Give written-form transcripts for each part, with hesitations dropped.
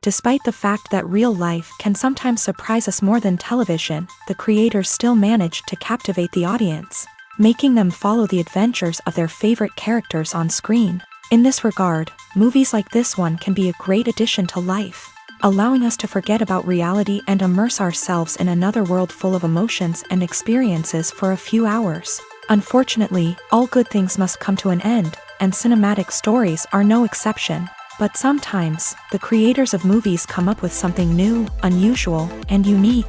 Despite the fact that real life can sometimes surprise us more than television, the creators still manage to captivate the audience, making them follow the adventures of their favorite characters on screen. In this regard, movies like this one can be a great addition to life, allowing us to forget about reality and immerse ourselves in another world full of emotions and experiences for a few hours. Unfortunately, all good things must come to an end, and cinematic stories are no exception. But sometimes, the creators of movies come up with something new, unusual, and unique.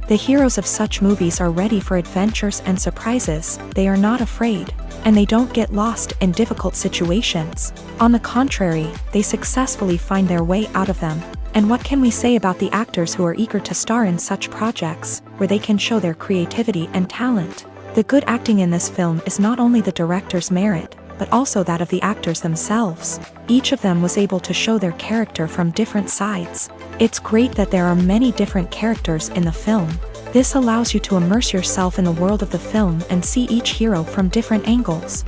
The heroes of such movies are ready for adventures and surprises, they are not afraid, and they don't get lost in difficult situations. On the contrary, they successfully find their way out of them. And what can we say about the actors who are eager to star in such projects, where they can show their creativity and talent? The good acting in this film is not only the director's merit, but also that of the actors themselves. Each of them was able to show their character from different sides. It's great that there are many different characters in the film. This allows you to immerse yourself in the world of the film and see each hero from different angles.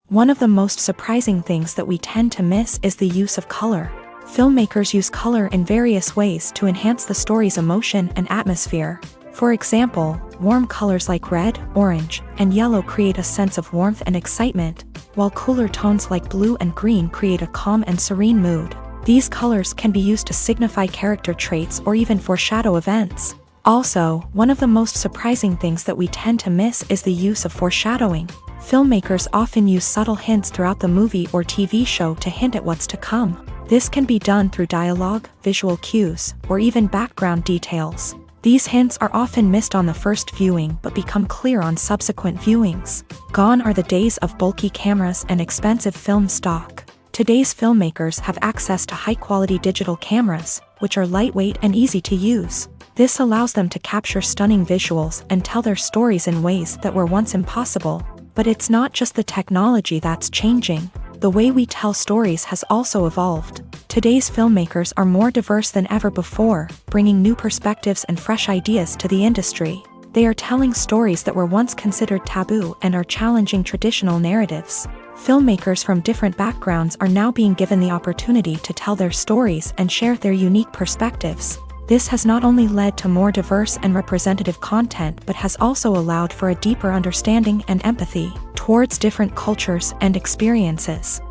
One of the most surprising things that we tend to miss is the use of color. Filmmakers use color in various ways to enhance the story's emotion and atmosphere. For example, warm colors like red, orange, and yellow create a sense of warmth and excitement, while cooler tones like blue and green create a calm and serene mood. These colors can be used to signify character traits or even foreshadow events. Also, one of the most surprising things that we tend to miss is the use of foreshadowing. Filmmakers often use subtle hints throughout the movie or TV show to hint at what's to come. This can be done through dialogue, visual cues, or even background details. These hints are often missed on the first viewing but become clear on subsequent viewings. Gone are the days of bulky cameras and expensive film stock. Today's filmmakers have access to high-quality digital cameras, which are lightweight and easy to use. This allows them to capture stunning visuals and tell their stories in ways that were once impossible. But it's not just the technology that's changing. The way we tell stories has also evolved. Today's filmmakers are more diverse than ever before, bringing new perspectives and fresh ideas to the industry. They are telling stories that were once considered taboo and are challenging traditional narratives. Filmmakers from different backgrounds are now being given the opportunity to tell their stories and share their unique perspectives. This has not only led to more diverse and representative content but has also allowed for a deeper understanding and empathy towards different cultures and experiences.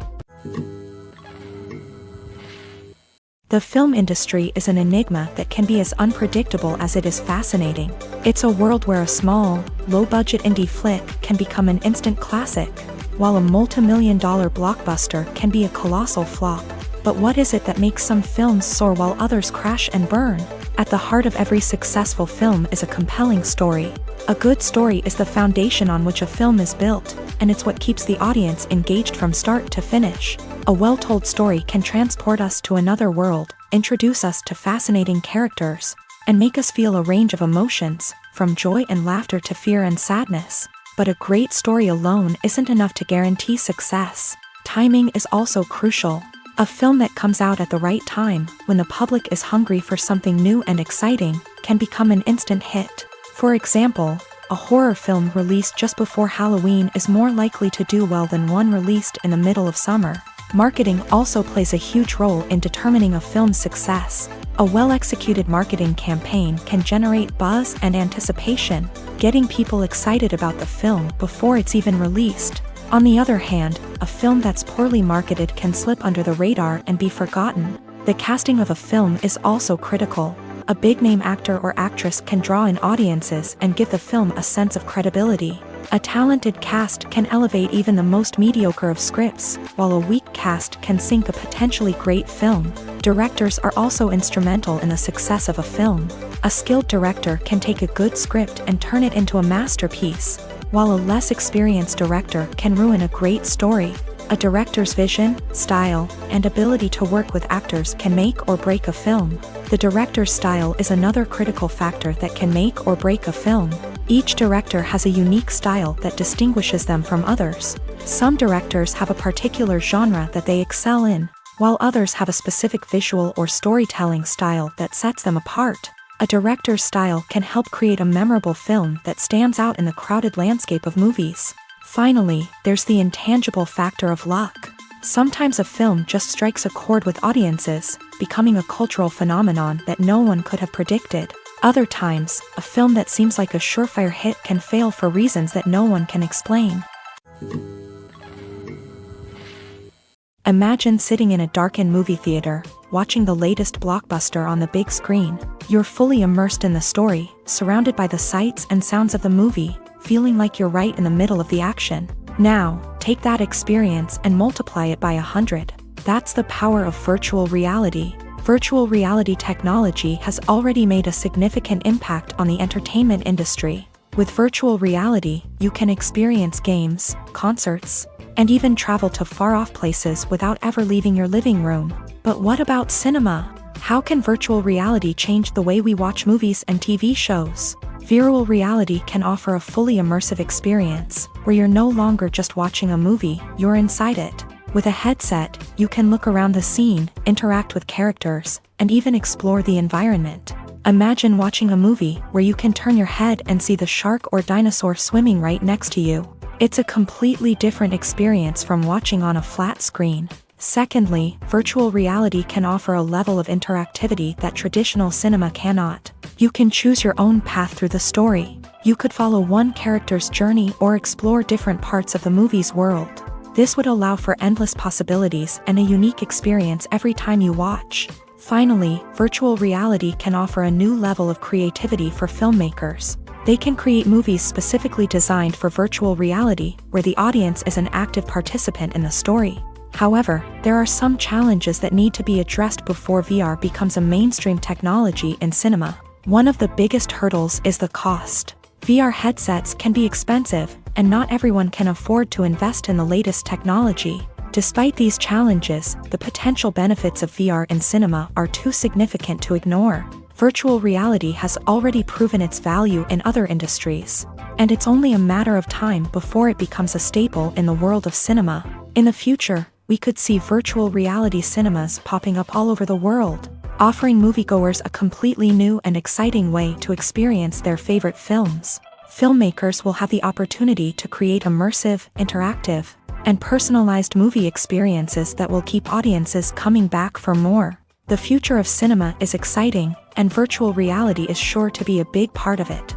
The film industry is an enigma that can be as unpredictable as it is fascinating. It's a world where a small, low-budget indie flick can become an instant classic, while a multi-million-dollar blockbuster can be a colossal flop. But what is it that makes some films soar while others crash and burn? At the heart of every successful film is a compelling story. A good story is the foundation on which a film is built, and it's what keeps the audience engaged from start to finish. A well-told story can transport us to another world, introduce us to fascinating characters, and make us feel a range of emotions, from joy and laughter to fear and sadness. But a great story alone isn't enough to guarantee success. Timing is also crucial. A film that comes out at the right time, when the public is hungry for something new and exciting, can become an instant hit. For example, a horror film released just before Halloween is more likely to do well than one released in the middle of summer. Marketing also plays a huge role in determining a film's success. A well-executed marketing campaign can generate buzz and anticipation, getting people excited about the film before it's even released. On the other hand, a film that's poorly marketed can slip under the radar and be forgotten. The casting of a film is also critical. A big-name actor or actress can draw in audiences and give the film a sense of credibility. A talented cast can elevate even the most mediocre of scripts, while a weak cast can sink a potentially great film. Directors are also instrumental in the success of a film. A skilled director can take a good script and turn it into a masterpiece, while a less experienced director can ruin a great story. A director's vision, style, and ability to work with actors can make or break a film. The director's style is another critical factor that can make or break a film. Each director has a unique style that distinguishes them from others. Some directors have a particular genre that they excel in, while others have a specific visual or storytelling style that sets them apart. A director's style can help create a memorable film that stands out in the crowded landscape of movies. Finally, there's the intangible factor of luck. Sometimes a film just strikes a chord with audiences, becoming a cultural phenomenon that no one could have predicted. Other times, a film that seems like a surefire hit can fail for reasons that no one can explain. Imagine sitting in a darkened movie theater, watching the latest blockbuster on the big screen. You're fully immersed in the story, surrounded by the sights and sounds of the movie, feeling like you're right in the middle of the action. Now, take that experience and multiply it by 100. That's the power of virtual reality. Virtual reality technology has already made a significant impact on the entertainment industry. With virtual reality, you can experience games, concerts, and even travel to far-off places without ever leaving your living room. But what about cinema? How can virtual reality change the way we watch movies and TV shows? Virtual reality can offer a fully immersive experience, where you're no longer just watching a movie, you're inside it. With a headset, you can look around the scene, interact with characters, and even explore the environment. Imagine watching a movie where you can turn your head and see the shark or dinosaur swimming right next to you. It's a completely different experience from watching on a flat screen. Secondly, virtual reality can offer a level of interactivity that traditional cinema cannot. You can choose your own path through the story. You could follow one character's journey or explore different parts of the movie's world. This would allow for endless possibilities and a unique experience every time you watch. Finally, virtual reality can offer a new level of creativity for filmmakers. They can create movies specifically designed for virtual reality, where the audience is an active participant in the story. However, there are some challenges that need to be addressed before VR becomes a mainstream technology in cinema. One of the biggest hurdles is the cost. VR headsets can be expensive, and not everyone can afford to invest in the latest technology. Despite these challenges, the potential benefits of VR in cinema are too significant to ignore. Virtual reality has already proven its value in other industries, and it's only a matter of time before it becomes a staple in the world of cinema. In the future, we could see virtual reality cinemas popping up all over the world, offering moviegoers a completely new and exciting way to experience their favorite films. Filmmakers will have the opportunity to create immersive, interactive, and personalized movie experiences that will keep audiences coming back for more. The future of cinema is exciting, and virtual reality is sure to be a big part of it.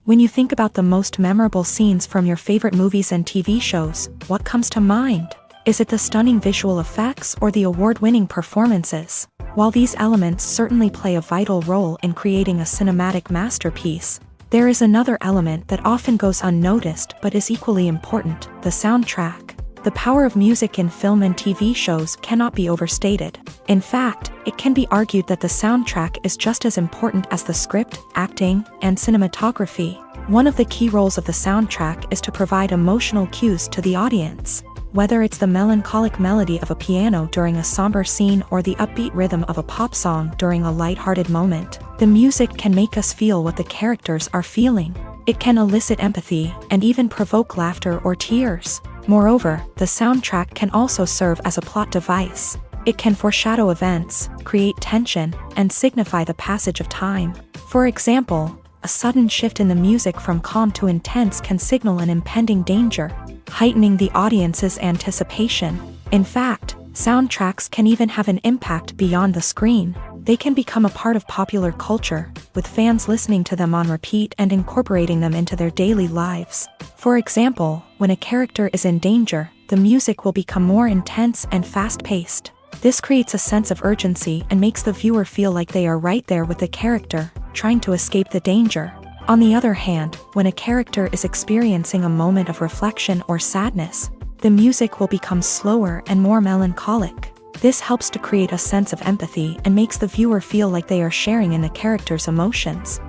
When you think about the most memorable scenes from your favorite movies and TV shows, what comes to mind? Is it the stunning visual effects or the award-winning performances? While these elements certainly play a vital role in creating a cinematic masterpiece, there is another element that often goes unnoticed but is equally important: the soundtrack. The power of music in film and TV shows cannot be overstated. In fact, it can be argued that the soundtrack is just as important as the script, acting, and cinematography. One of the key roles of the soundtrack is to provide emotional cues to the audience. Whether it's the melancholic melody of a piano during a somber scene or the upbeat rhythm of a pop song during a lighthearted moment, the music can make us feel what the characters are feeling. It can elicit empathy and even provoke laughter or tears. Moreover, the soundtrack can also serve as a plot device. It can foreshadow events, create tension, and signify the passage of time. For example, a sudden shift in the music from calm to intense can signal an impending danger, heightening the audience's anticipation. In fact, soundtracks can even have an impact beyond the screen. They can become a part of popular culture, with fans listening to them on repeat and incorporating them into their daily lives. For example, when a character is in danger, the music will become more intense and fast-paced. This creates a sense of urgency and makes the viewer feel like they are right there with the character, trying to escape the danger. On the other hand, when a character is experiencing a moment of reflection or sadness, the music will become slower and more melancholic. This helps to create a sense of empathy and makes the viewer feel like they are sharing in the character's emotions.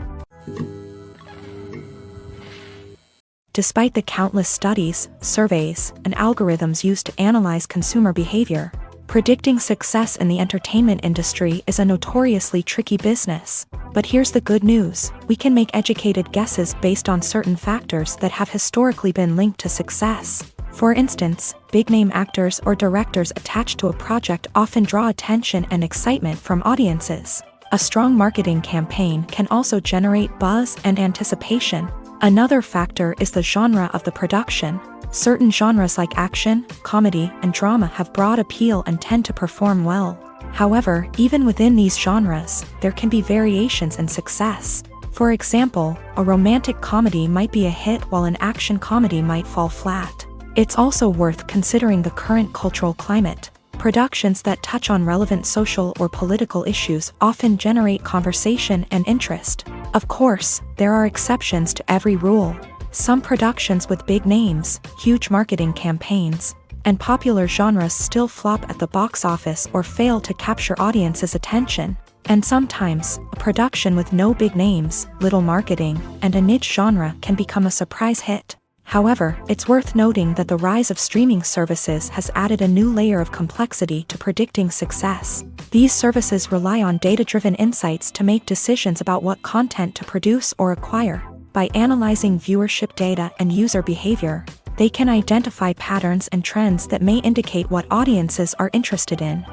Despite the countless studies, surveys, and algorithms used to analyze consumer behavior, predicting success in the entertainment industry is a notoriously tricky business. But here's the good news: we can make educated guesses based on certain factors that have historically been linked to success. For instance, big-name actors or directors attached to a project often draw attention and excitement from audiences. A strong marketing campaign can also generate buzz and anticipation. Another factor is the genre of the production. Certain genres like action, comedy, and drama have broad appeal and tend to perform well. However, even within these genres, there can be variations in success. For example, a romantic comedy might be a hit while an action comedy might fall flat. It's also worth considering the current cultural climate. Productions that touch on relevant social or political issues often generate conversation and interest. Of course, there are exceptions to every rule. Some productions with big names, huge marketing campaigns, and popular genres still flop at the box office or fail to capture audiences' attention. And sometimes, a production with no big names, little marketing, and a niche genre can become a surprise hit. However, it's worth noting that the rise of streaming services has added a new layer of complexity to predicting success. These services rely on data-driven insights to make decisions about what content to produce or acquire. By analyzing viewership data and user behavior, they can identify patterns and trends that may indicate what audiences are interested in.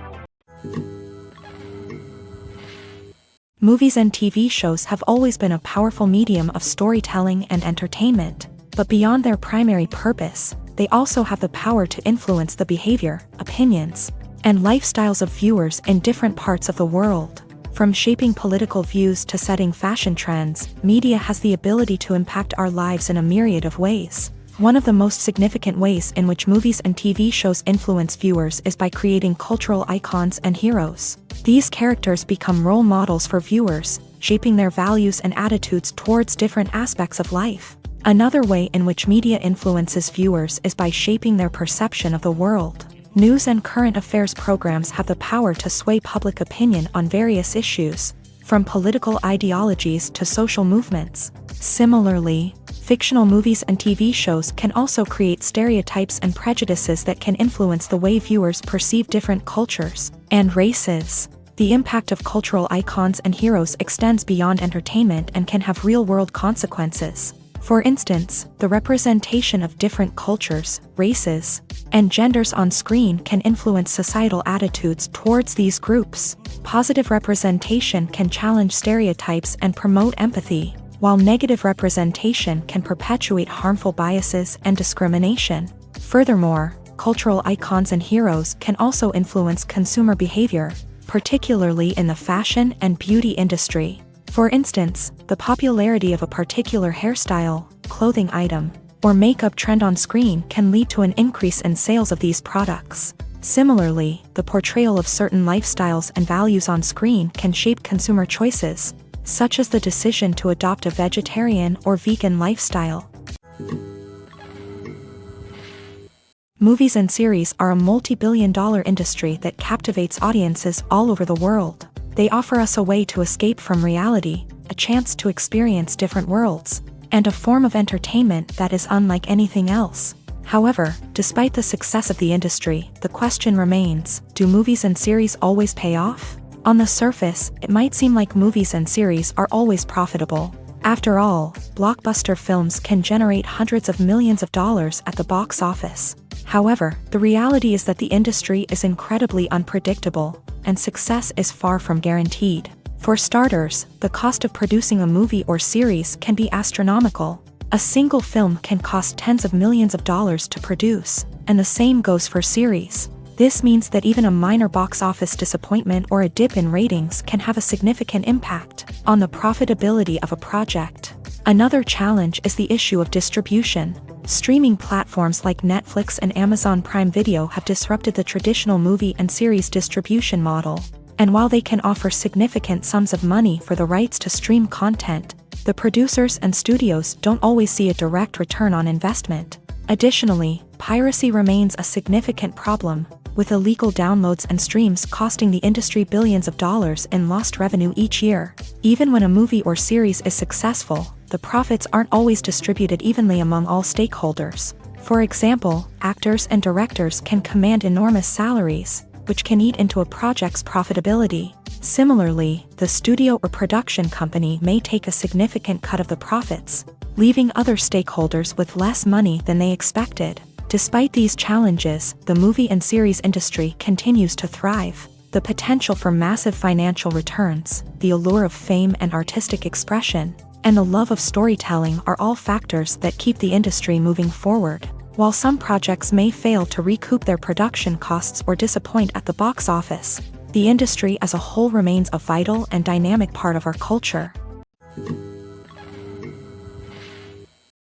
Movies and TV shows have always been a powerful medium of storytelling and entertainment, but beyond their primary purpose, they also have the power to influence the behavior, opinions, and lifestyles of viewers in different parts of the world. From shaping political views to setting fashion trends, media has the ability to impact our lives in a myriad of ways. One of the most significant ways in which movies and TV shows influence viewers is by creating cultural icons and heroes. These characters become role models for viewers, shaping their values and attitudes towards different aspects of life. Another way in which media influences viewers is by shaping their perception of the world. News and current affairs programs have the power to sway public opinion on various issues, from political ideologies to social movements. Similarly, fictional movies and TV shows can also create stereotypes and prejudices that can influence the way viewers perceive different cultures and races. The impact of cultural icons and heroes extends beyond entertainment and can have real-world consequences. For instance, the representation of different cultures, races, and genders on screen can influence societal attitudes towards these groups. Positive representation can challenge stereotypes and promote empathy, while negative representation can perpetuate harmful biases and discrimination. Furthermore, cultural icons and heroes can also influence consumer behavior, particularly in the fashion and beauty industry. For instance, the popularity of a particular hairstyle, clothing item, or makeup trend on screen can lead to an increase in sales of these products. Similarly, the portrayal of certain lifestyles and values on screen can shape consumer choices, such as the decision to adopt a vegetarian or vegan lifestyle. Movies and series are a multi-billion-dollar industry that captivates audiences all over the world. They offer us a way to escape from reality, a chance to experience different worlds, and a form of entertainment that is unlike anything else. However, despite the success of the industry, the question remains, do movies and series always pay off? On the surface, it might seem like movies and series are always profitable. After all, blockbuster films can generate hundreds of millions of dollars at the box office. However, the reality is that the industry is incredibly unpredictable, and success is far from guaranteed. For starters, the cost of producing a movie or series can be astronomical. A single film can cost tens of millions of dollars to produce, and the same goes for series. This means that even a minor box office disappointment or a dip in ratings can have a significant impact on the profitability of a project. Another challenge is the issue of distribution. Streaming platforms like Netflix and Amazon Prime Video have disrupted the traditional movie and series distribution model. And while they can offer significant sums of money for the rights to stream content, the producers and studios don't always see a direct return on investment. Additionally, piracy remains a significant problem, with illegal downloads and streams costing the industry billions of dollars in lost revenue each year. Even when a movie or series is successful, the profits aren't always distributed evenly among all stakeholders. For example, actors and directors can command enormous salaries, which can eat into a project's profitability. Similarly, the studio or production company may take a significant cut of the profits, leaving other stakeholders with less money than they expected. Despite these challenges, the movie and series industry continues to thrive. The potential for massive financial returns, the allure of fame and artistic expression, and the love of storytelling are all factors that keep the industry moving forward. While some projects may fail to recoup their production costs or disappoint at the box office, the industry as a whole remains a vital and dynamic part of our culture.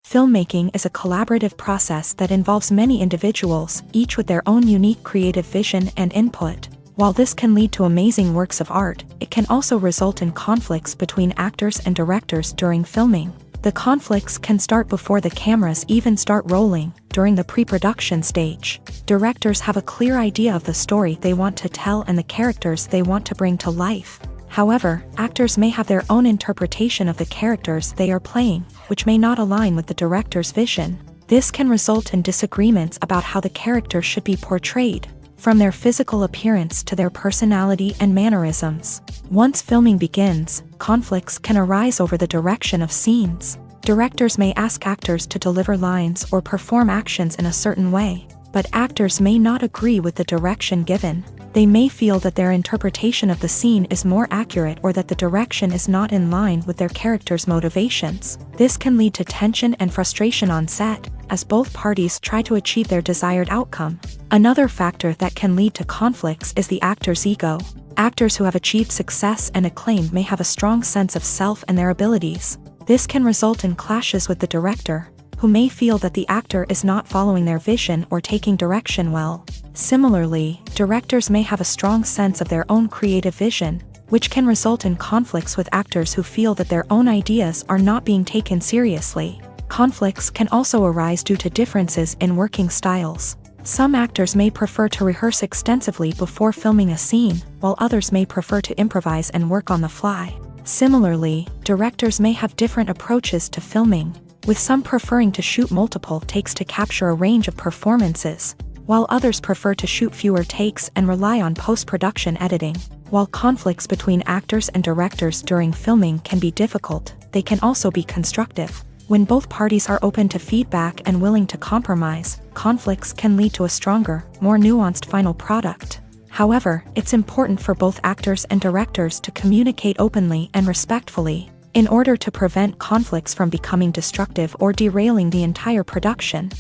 Filmmaking is a collaborative process that involves many individuals, each with their own unique creative vision and input. While this can lead to amazing works of art, it can also result in conflicts between actors and directors during filming. The conflicts can start before the cameras even start rolling, during the pre-production stage. Directors have a clear idea of the story they want to tell and the characters they want to bring to life. However, actors may have their own interpretation of the characters they are playing, which may not align with the director's vision. This can result in disagreements about how the characters should be portrayed, from their physical appearance to their personality and mannerisms. Once filming begins, conflicts can arise over the direction of scenes. Directors may ask actors to deliver lines or perform actions in a certain way, but actors may not agree with the direction given. They may feel that their interpretation of the scene is more accurate or that the direction is not in line with their character's motivations. This can lead to tension and frustration on set, as both parties try to achieve their desired outcome. Another factor that can lead to conflicts is the actor's ego. Actors who have achieved success and acclaim may have a strong sense of self and their abilities. This can result in clashes with the director, who may feel that the actor is not following their vision or taking direction well. Similarly, directors may have a strong sense of their own creative vision, which can result in conflicts with actors who feel that their own ideas are not being taken seriously. Conflicts can also arise due to differences in working styles. Some actors may prefer to rehearse extensively before filming a scene, while others may prefer to improvise and work on the fly. Similarly, directors may have different approaches to filming, with some preferring to shoot multiple takes to capture a range of performances, while others prefer to shoot fewer takes and rely on post-production editing. While conflicts between actors and directors during filming can be difficult, they can also be constructive. When both parties are open to feedback and willing to compromise, conflicts can lead to a stronger, more nuanced final product. However, it's important for both actors and directors to communicate openly and respectfully, in order to prevent conflicts from becoming destructive or derailing the entire production.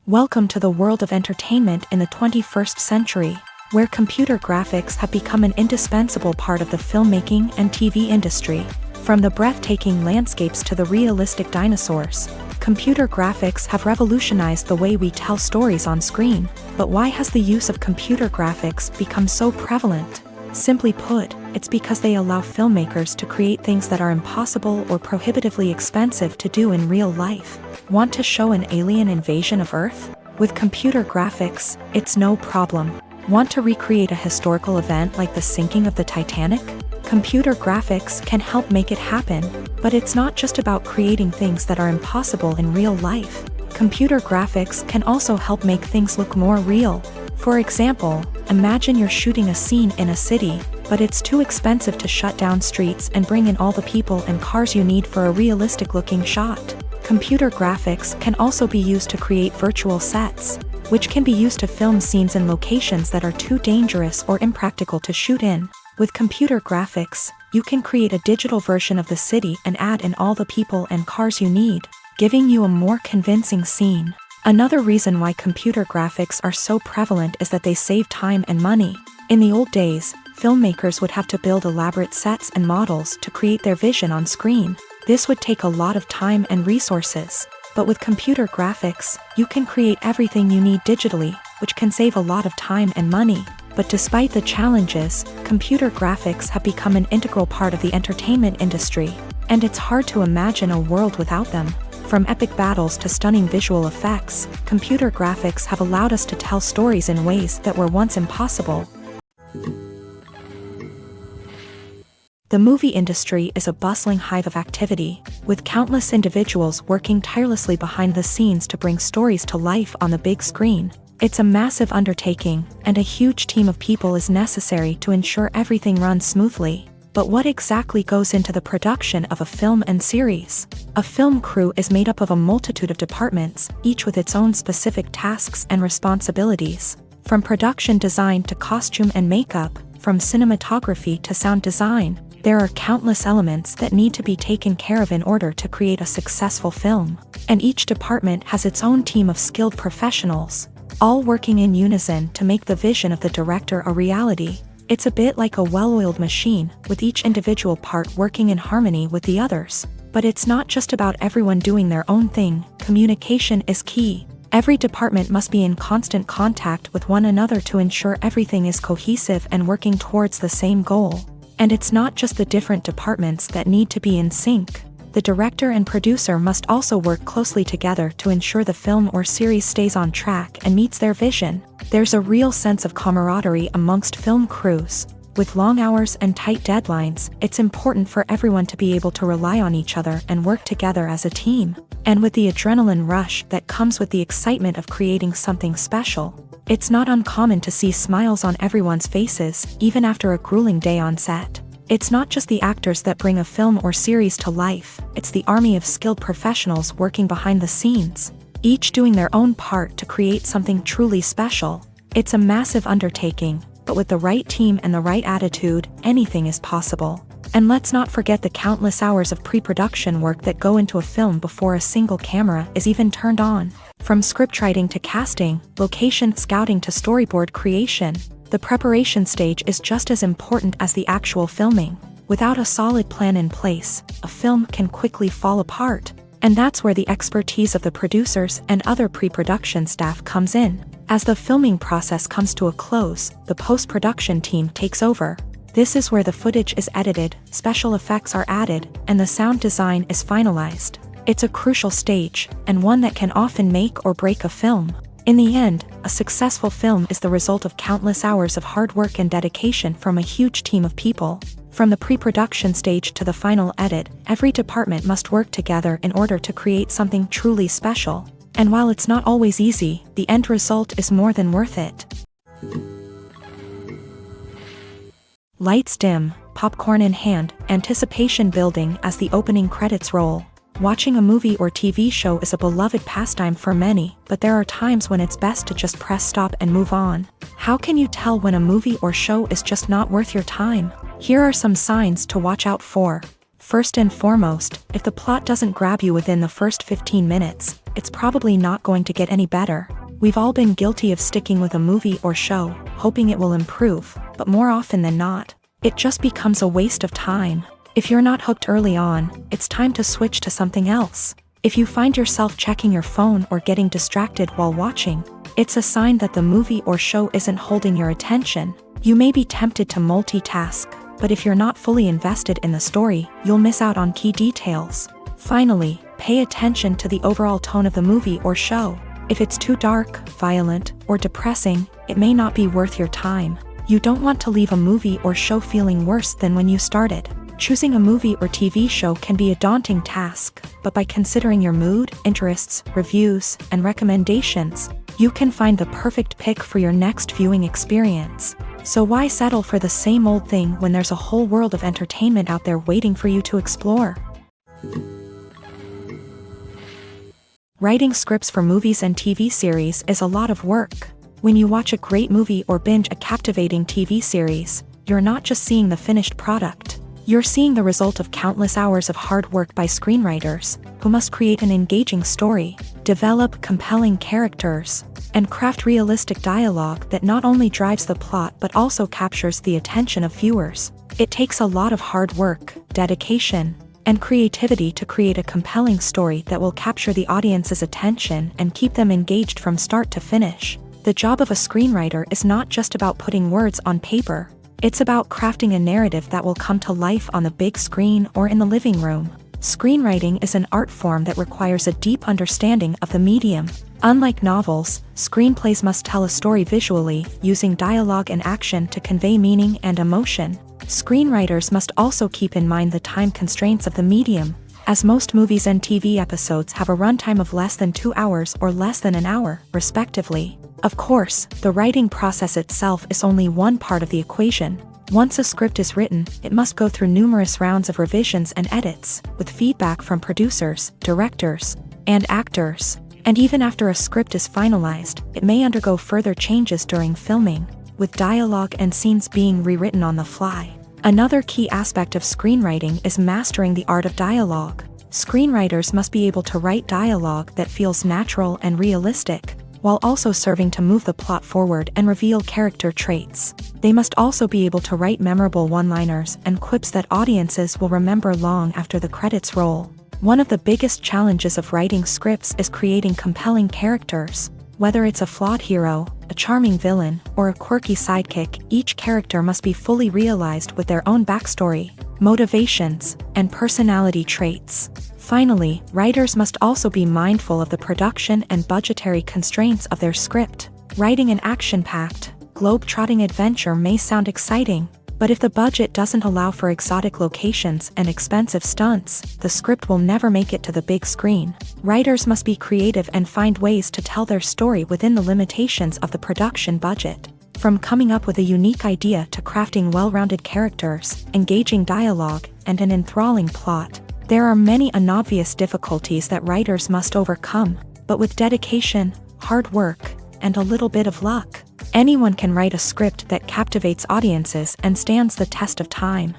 Welcome to the world of entertainment in the 21st century, where computer graphics have become an indispensable part of the filmmaking and TV industry. From the breathtaking landscapes to the realistic dinosaurs, computer graphics have revolutionized the way we tell stories on screen. But why has the use of computer graphics become so prevalent? Simply put, it's because they allow filmmakers to create things that are impossible or prohibitively expensive to do in real life. Want to show an alien invasion of Earth? With computer graphics, it's no problem. Want to recreate a historical event like the sinking of the Titanic? Computer graphics can help make it happen, but it's not just about creating things that are impossible in real life. Computer graphics can also help make things look more real. For example, imagine you're shooting a scene in a city, but it's too expensive to shut down streets and bring in all the people and cars you need for a realistic-looking shot. Computer graphics can also be used to create virtual sets, which can be used to film scenes in locations that are too dangerous or impractical to shoot in. With computer graphics, you can create a digital version of the city and add in all the people and cars you need, giving you a more convincing scene. Another reason why computer graphics are so prevalent is that they save time and money. In the old days, filmmakers would have to build elaborate sets and models to create their vision on screen. This would take a lot of time and resources. But with computer graphics, you can create everything you need digitally, which can save a lot of time and money. But despite the challenges, computer graphics have become an integral part of the entertainment industry, and it's hard to imagine a world without them. From epic battles to stunning visual effects, computer graphics have allowed us to tell stories in ways that were once impossible. The movie industry is a bustling hive of activity, with countless individuals working tirelessly behind the scenes to bring stories to life on the big screen. It's a massive undertaking, and a huge team of people is necessary to ensure everything runs smoothly. But what exactly goes into the production of a film and series? A film crew is made up of a multitude of departments, each with its own specific tasks and responsibilities. From production design to costume and makeup, from cinematography to sound design, There are countless elements that need to be taken care of in order to create a successful film, and each department has its own team of skilled professionals, all working in unison to make the vision of the director a reality. It's a bit like a well-oiled machine, with each individual part working in harmony with the others. But it's not just about everyone doing their own thing. Communication is key. Every department must be in constant contact with one another to ensure everything is cohesive and working towards the same goal. And it's not just the different departments that need to be in sync. The director and producer must also work closely together to ensure the film or series stays on track and meets their vision. There's a real sense of camaraderie amongst film crews. With long hours and tight deadlines, it's important for everyone to be able to rely on each other and work together as a team. And with the adrenaline rush that comes with the excitement of creating something special, it's not uncommon to see smiles on everyone's faces, even after a grueling day on set. It's not just the actors that bring a film or series to life, it's the army of skilled professionals working behind the scenes, each doing their own part to create something truly special. It's a massive undertaking, but with the right team and the right attitude, anything is possible. And let's not forget the countless hours of pre-production work that go into a film before a single camera is even turned on. From scriptwriting to casting, location scouting to storyboard creation, the preparation stage is just as important as the actual filming. Without a solid plan in place, a film can quickly fall apart. And that's where the expertise of the producers and other pre-production staff comes in. As the filming process comes to a close, the post-production team takes over. This is where the footage is edited, special effects are added, and the sound design is finalized. It's a crucial stage, and one that can often make or break a film. In the end, a successful film is the result of countless hours of hard work and dedication from a huge team of people. From the pre-production stage to the final edit, every department must work together in order to create something truly special. And while it's not always easy, the end result is more than worth it. Lights dim, popcorn in hand, anticipation building as the opening credits roll. Watching a movie or TV show is a beloved pastime for many, but there are times when it's best to just press stop and move on. How can you tell when a movie or show is just not worth your time? Here are some signs to watch out for. First and foremost, if the plot doesn't grab you within the first 15 minutes, it's probably not going to get any better. We've all been guilty of sticking with a movie or show, hoping it will improve, but more often than not, it just becomes a waste of time. If you're not hooked early on, it's time to switch to something else. If you find yourself checking your phone or getting distracted while watching, it's a sign that the movie or show isn't holding your attention. You may be tempted to multitask, but if you're not fully invested in the story, you'll miss out on key details. Finally, pay attention to the overall tone of the movie or show. If it's too dark, violent, or depressing, it may not be worth your time. You don't want to leave a movie or show feeling worse than when you started. Choosing a movie or TV show can be a daunting task, but by considering your mood, interests, reviews, and recommendations, you can find the perfect pick for your next viewing experience. So why settle for the same old thing when there's a whole world of entertainment out there waiting for you to explore? Writing scripts for movies and TV series is a lot of work. When you watch a great movie or binge a captivating TV series, you're not just seeing the finished product. You're seeing the result of countless hours of hard work by screenwriters, who must create an engaging story, develop compelling characters, and craft realistic dialogue that not only drives the plot but also captures the attention of viewers. It takes a lot of hard work, dedication, and creativity to create a compelling story that will capture the audience's attention and keep them engaged from start to finish. The job of a screenwriter is not just about putting words on paper. It's about crafting a narrative that will come to life on the big screen or in the living room. Screenwriting is an art form that requires a deep understanding of the medium. Unlike novels, screenplays must tell a story visually, using dialogue and action to convey meaning and emotion. Screenwriters must also keep in mind the time constraints of the medium, as most movies and TV episodes have a runtime of less than 2 hours or less than an hour, respectively. Of course, the writing process itself is only one part of the equation. Once a script is written, it must go through numerous rounds of revisions and edits, with feedback from producers, directors, and actors. And even after a script is finalized, it may undergo further changes during filming, with dialogue and scenes being rewritten on the fly. Another key aspect of screenwriting is mastering the art of dialogue. Screenwriters must be able to write dialogue that feels natural and realistic, while also serving to move the plot forward and reveal character traits. They must also be able to write memorable one-liners and quips that audiences will remember long after the credits roll. One of the biggest challenges of writing scripts is creating compelling characters. Whether it's a flawed hero, a charming villain, or a quirky sidekick, each character must be fully realized with their own backstory, motivations, and personality traits. Finally, writers must also be mindful of the production and budgetary constraints of their script. Writing an action-packed, globe-trotting adventure may sound exciting, but if the budget doesn't allow for exotic locations and expensive stunts, the script will never make it to the big screen. Writers must be creative and find ways to tell their story within the limitations of the production budget. From coming up with a unique idea to crafting well-rounded characters, engaging dialogue, and an enthralling plot, there are many unobvious difficulties that writers must overcome, but with dedication, hard work, and a little bit of luck, anyone can write a script that captivates audiences and stands the test of time.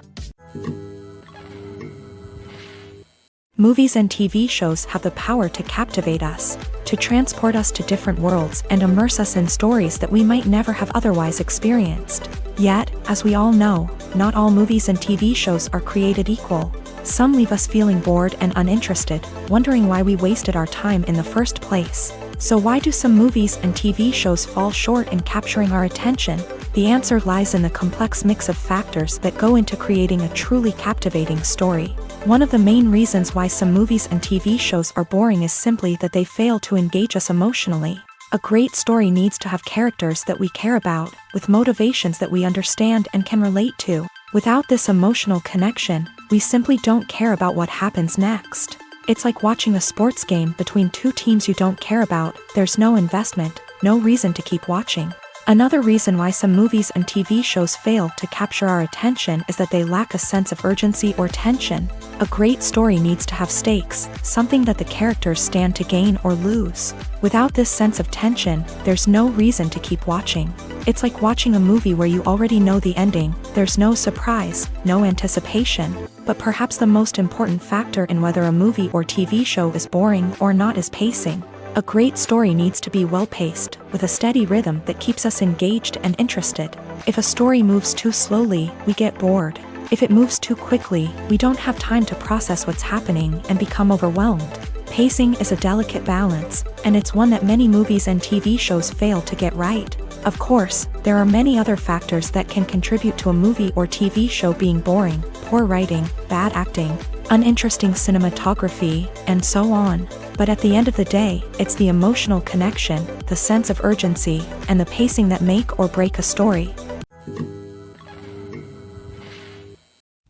Movies and TV shows have the power to captivate us, to transport us to different worlds and immerse us in stories that we might never have otherwise experienced. Yet, as we all know, not all movies and TV shows are created equal. Some leave us feeling bored and uninterested, wondering why we wasted our time in the first place. So why do some movies and TV shows fall short in capturing our attention? The answer lies in the complex mix of factors that go into creating a truly captivating story. One of the main reasons why some movies and TV shows are boring is simply that they fail to engage us emotionally. A great story needs to have characters that we care about, with motivations that we understand and can relate to. Without this emotional connection, we simply don't care about what happens next. It's like watching a sports game between two teams you don't care about. There's no investment, no reason to keep watching. Another reason why some movies and TV shows fail to capture our attention is that they lack a sense of urgency or tension. A great story needs to have stakes, something that the characters stand to gain or lose. Without this sense of tension, there's no reason to keep watching. It's like watching a movie where you already know the ending. There's no surprise, no anticipation. But perhaps the most important factor in whether a movie or TV show is boring or not is pacing. A great story needs to be well-paced, with a steady rhythm that keeps us engaged and interested. If a story moves too slowly, we get bored. If it moves too quickly, we don't have time to process what's happening and become overwhelmed. Pacing is a delicate balance, and it's one that many movies and TV shows fail to get right. Of course, there are many other factors that can contribute to a movie or TV show being boring: poor writing, bad acting, uninteresting cinematography, and so on. But at the end of the day, it's the emotional connection, the sense of urgency, and the pacing that make or break a story.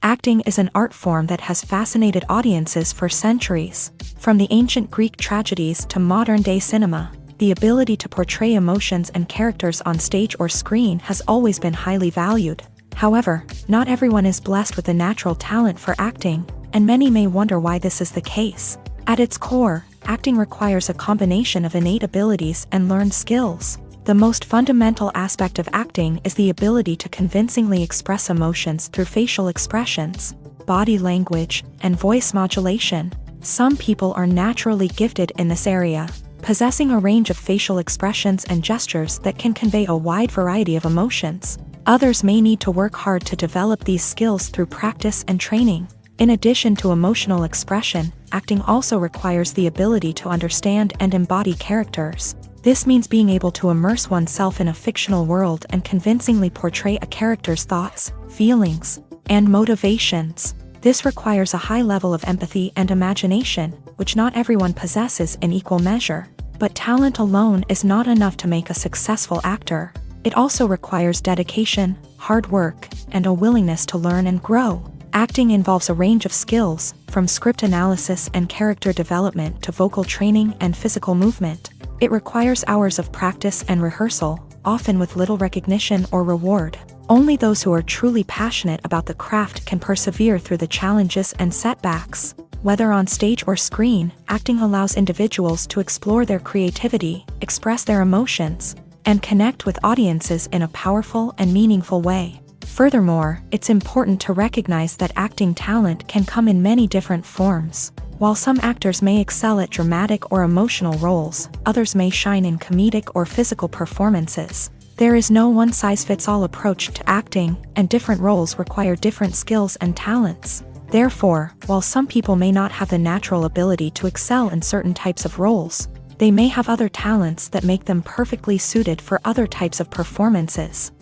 Acting is an art form that has fascinated audiences for centuries. From the ancient Greek tragedies to modern-day cinema, the ability to portray emotions and characters on stage or screen has always been highly valued. However, not everyone is blessed with the natural talent for acting, and many may wonder why this is the case. At its core, acting requires a combination of innate abilities and learned skills. The most fundamental aspect of acting is the ability to convincingly express emotions through facial expressions, body language, and voice modulation. Some people are naturally gifted in this area, possessing a range of facial expressions and gestures that can convey a wide variety of emotions. Others may need to work hard to develop these skills through practice and training. In addition to emotional expression, acting also requires the ability to understand and embody characters. This means being able to immerse oneself in a fictional world and convincingly portray a character's thoughts, feelings, and motivations. This requires a high level of empathy and imagination, which not everyone possesses in equal measure. But talent alone is not enough to make a successful actor. It also requires dedication, hard work, and a willingness to learn and grow. Acting involves a range of skills, from script analysis and character development to vocal training and physical movement. It requires hours of practice and rehearsal, often with little recognition or reward. Only those who are truly passionate about the craft can persevere through the challenges and setbacks. Whether on stage or screen, acting allows individuals to explore their creativity, express their emotions, and connect with audiences in a powerful and meaningful way. Furthermore, it's important to recognize that acting talent can come in many different forms. While some actors may excel at dramatic or emotional roles, others may shine in comedic or physical performances. There is no one-size-fits-all approach to acting, and different roles require different skills and talents. Therefore, while some people may not have the natural ability to excel in certain types of roles, they may have other talents that make them perfectly suited for other types of performances.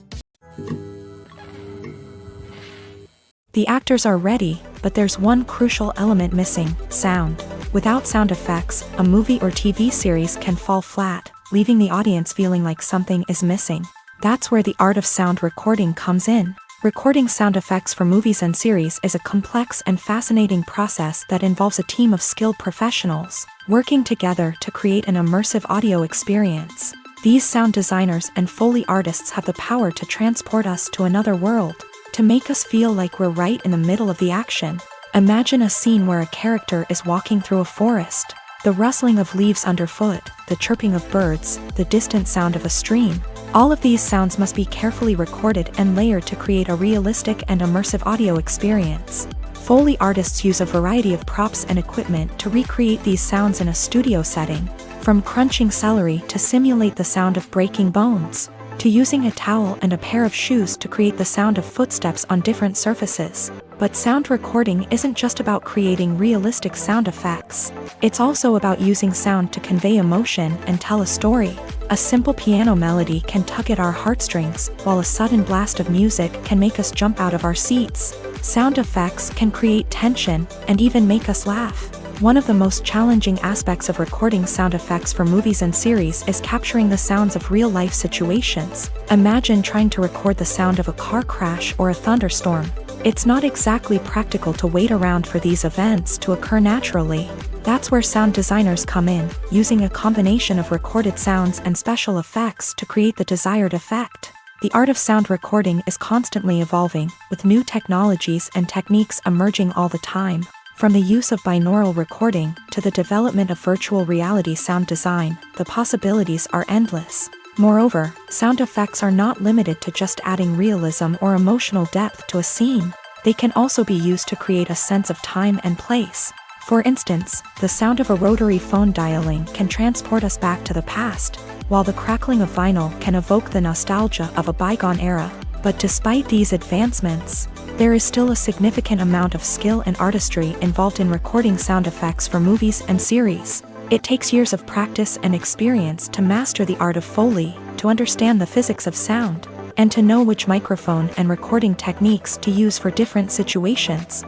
The actors are ready, but there's one crucial element missing: sound. Without sound effects, a movie or TV series can fall flat, leaving the audience feeling like something is missing. That's where the art of sound recording comes in. Recording sound effects for movies and series is a complex and fascinating process that involves a team of skilled professionals working together to create an immersive audio experience. These sound designers and Foley artists have the power to transport us to another world, to make us feel like we're right in the middle of the action. Imagine a scene where a character is walking through a forest. The rustling of leaves underfoot, the chirping of birds, the distant sound of a stream. All of these sounds must be carefully recorded and layered to create a realistic and immersive audio experience. Foley artists use a variety of props and equipment to recreate these sounds in a studio setting, from crunching celery to simulate the sound of breaking bones, to using a towel and a pair of shoes to create the sound of footsteps on different surfaces. But sound recording isn't just about creating realistic sound effects. It's also about using sound to convey emotion and tell a story. A simple piano melody can tug at our heartstrings, while a sudden blast of music can make us jump out of our seats. Sound effects can create tension and even make us laugh. One of the most challenging aspects of recording sound effects for movies and series is capturing the sounds of real-life situations. Imagine trying to record the sound of a car crash or a thunderstorm. It's not exactly practical to wait around for these events to occur naturally. That's where sound designers come in, using a combination of recorded sounds and special effects to create the desired effect. The art of sound recording is constantly evolving, with new technologies and techniques emerging all the time. From the use of binaural recording to the development of virtual reality sound design, the possibilities are endless. Moreover, sound effects are not limited to just adding realism or emotional depth to a scene. They can also be used to create a sense of time and place. For instance, the sound of a rotary phone dialing can transport us back to the past, while the crackling of vinyl can evoke the nostalgia of a bygone era. But despite these advancements, there is still a significant amount of skill and artistry involved in recording sound effects for movies and series. It takes years of practice and experience to master the art of Foley, to understand the physics of sound, and to know which microphone and recording techniques to use for different situations.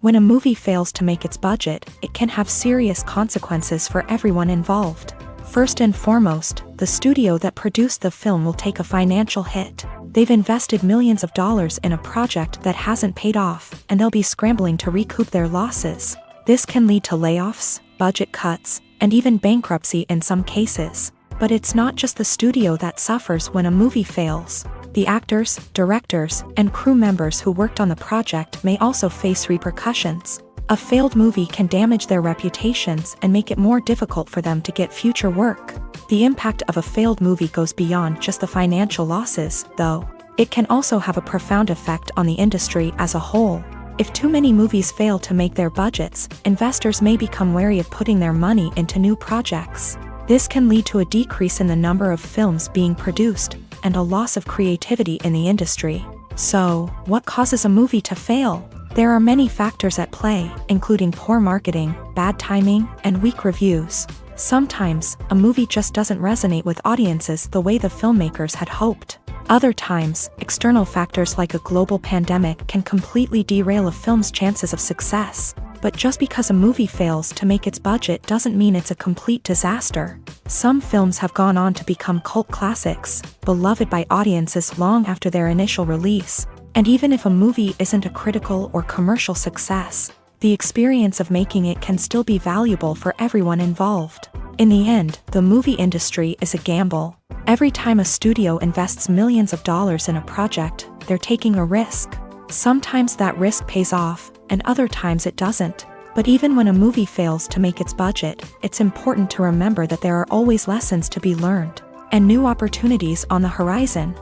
When a movie fails to make its budget, it can have serious consequences for everyone involved. First and foremost, the studio that produced the film will take a financial hit. They've invested millions of dollars in a project that hasn't paid off, and they'll be scrambling to recoup their losses. This can lead to layoffs, budget cuts, and even bankruptcy in some cases. But it's not just the studio that suffers when a movie fails. The actors, directors, and crew members who worked on the project may also face repercussions. A failed movie can damage their reputations and make it more difficult for them to get future work. The impact of a failed movie goes beyond just the financial losses, though. It can also have a profound effect on the industry as a whole. If too many movies fail to make their budgets, investors may become wary of putting their money into new projects. This can lead to a decrease in the number of films being produced, and a loss of creativity in the industry. So, what causes a movie to fail? There are many factors at play, including poor marketing, bad timing, and weak reviews. Sometimes, a movie just doesn't resonate with audiences the way the filmmakers had hoped. Other times, external factors like a global pandemic can completely derail a film's chances of success. But just because a movie fails to make its budget doesn't mean it's a complete disaster. Some films have gone on to become cult classics, beloved by audiences long after their initial release. And even if a movie isn't a critical or commercial success, the experience of making it can still be valuable for everyone involved. In the end, the movie industry is a gamble. Every time a studio invests millions of dollars in a project, they're taking a risk. Sometimes that risk pays off, and other times it doesn't. But even when a movie fails to make its budget, it's important to remember that there are always lessons to be learned. and new opportunities on the horizon.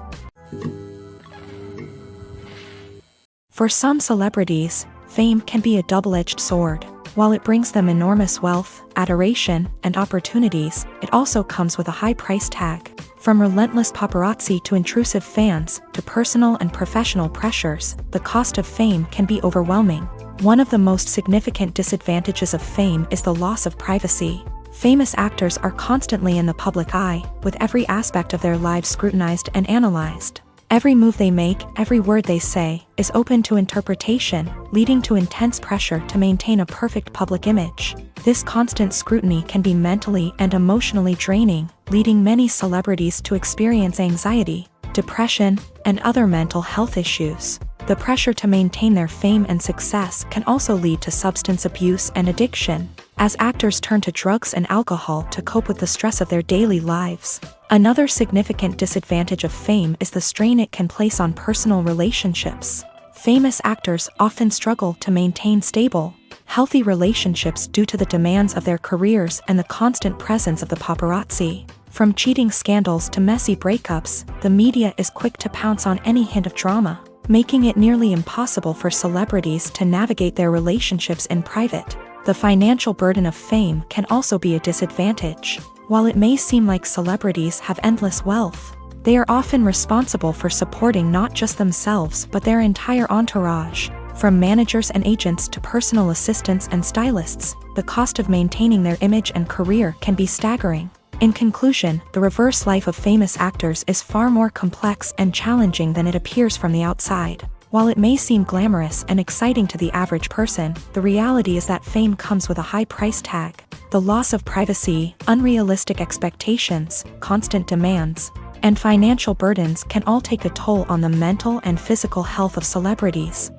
For some celebrities, fame can be a double-edged sword. While it brings them enormous wealth, adoration, and opportunities, it also comes with a high price tag. From relentless paparazzi to intrusive fans, to personal and professional pressures, the cost of fame can be overwhelming. One of the most significant disadvantages of fame is the loss of privacy. Famous actors are constantly in the public eye, with every aspect of their lives scrutinized and analyzed. Every move they make, every word they say, is open to interpretation, leading to intense pressure to maintain a perfect public image. This constant scrutiny can be mentally and emotionally draining, leading many celebrities to experience anxiety, depression, and other mental health issues. The pressure to maintain their fame and success can also lead to substance abuse and addiction, as actors turn to drugs and alcohol to cope with the stress of their daily lives. Another significant disadvantage of fame is the strain it can place on personal relationships. Famous actors often struggle to maintain stable, healthy relationships due to the demands of their careers and the constant presence of the paparazzi. From cheating scandals to messy breakups, the media is quick to pounce on any hint of drama, making it nearly impossible for celebrities to navigate their relationships in private. The financial burden of fame can also be a disadvantage. While it may seem like celebrities have endless wealth, they are often responsible for supporting not just themselves but their entire entourage. From managers and agents to personal assistants and stylists, the cost of maintaining their image and career can be staggering. In conclusion, the reverse life of famous actors is far more complex and challenging than it appears from the outside. While it may seem glamorous and exciting to the average person, the reality is that fame comes with a high price tag. The loss of privacy, unrealistic expectations, constant demands, and financial burdens can all take a toll on the mental and physical health of celebrities.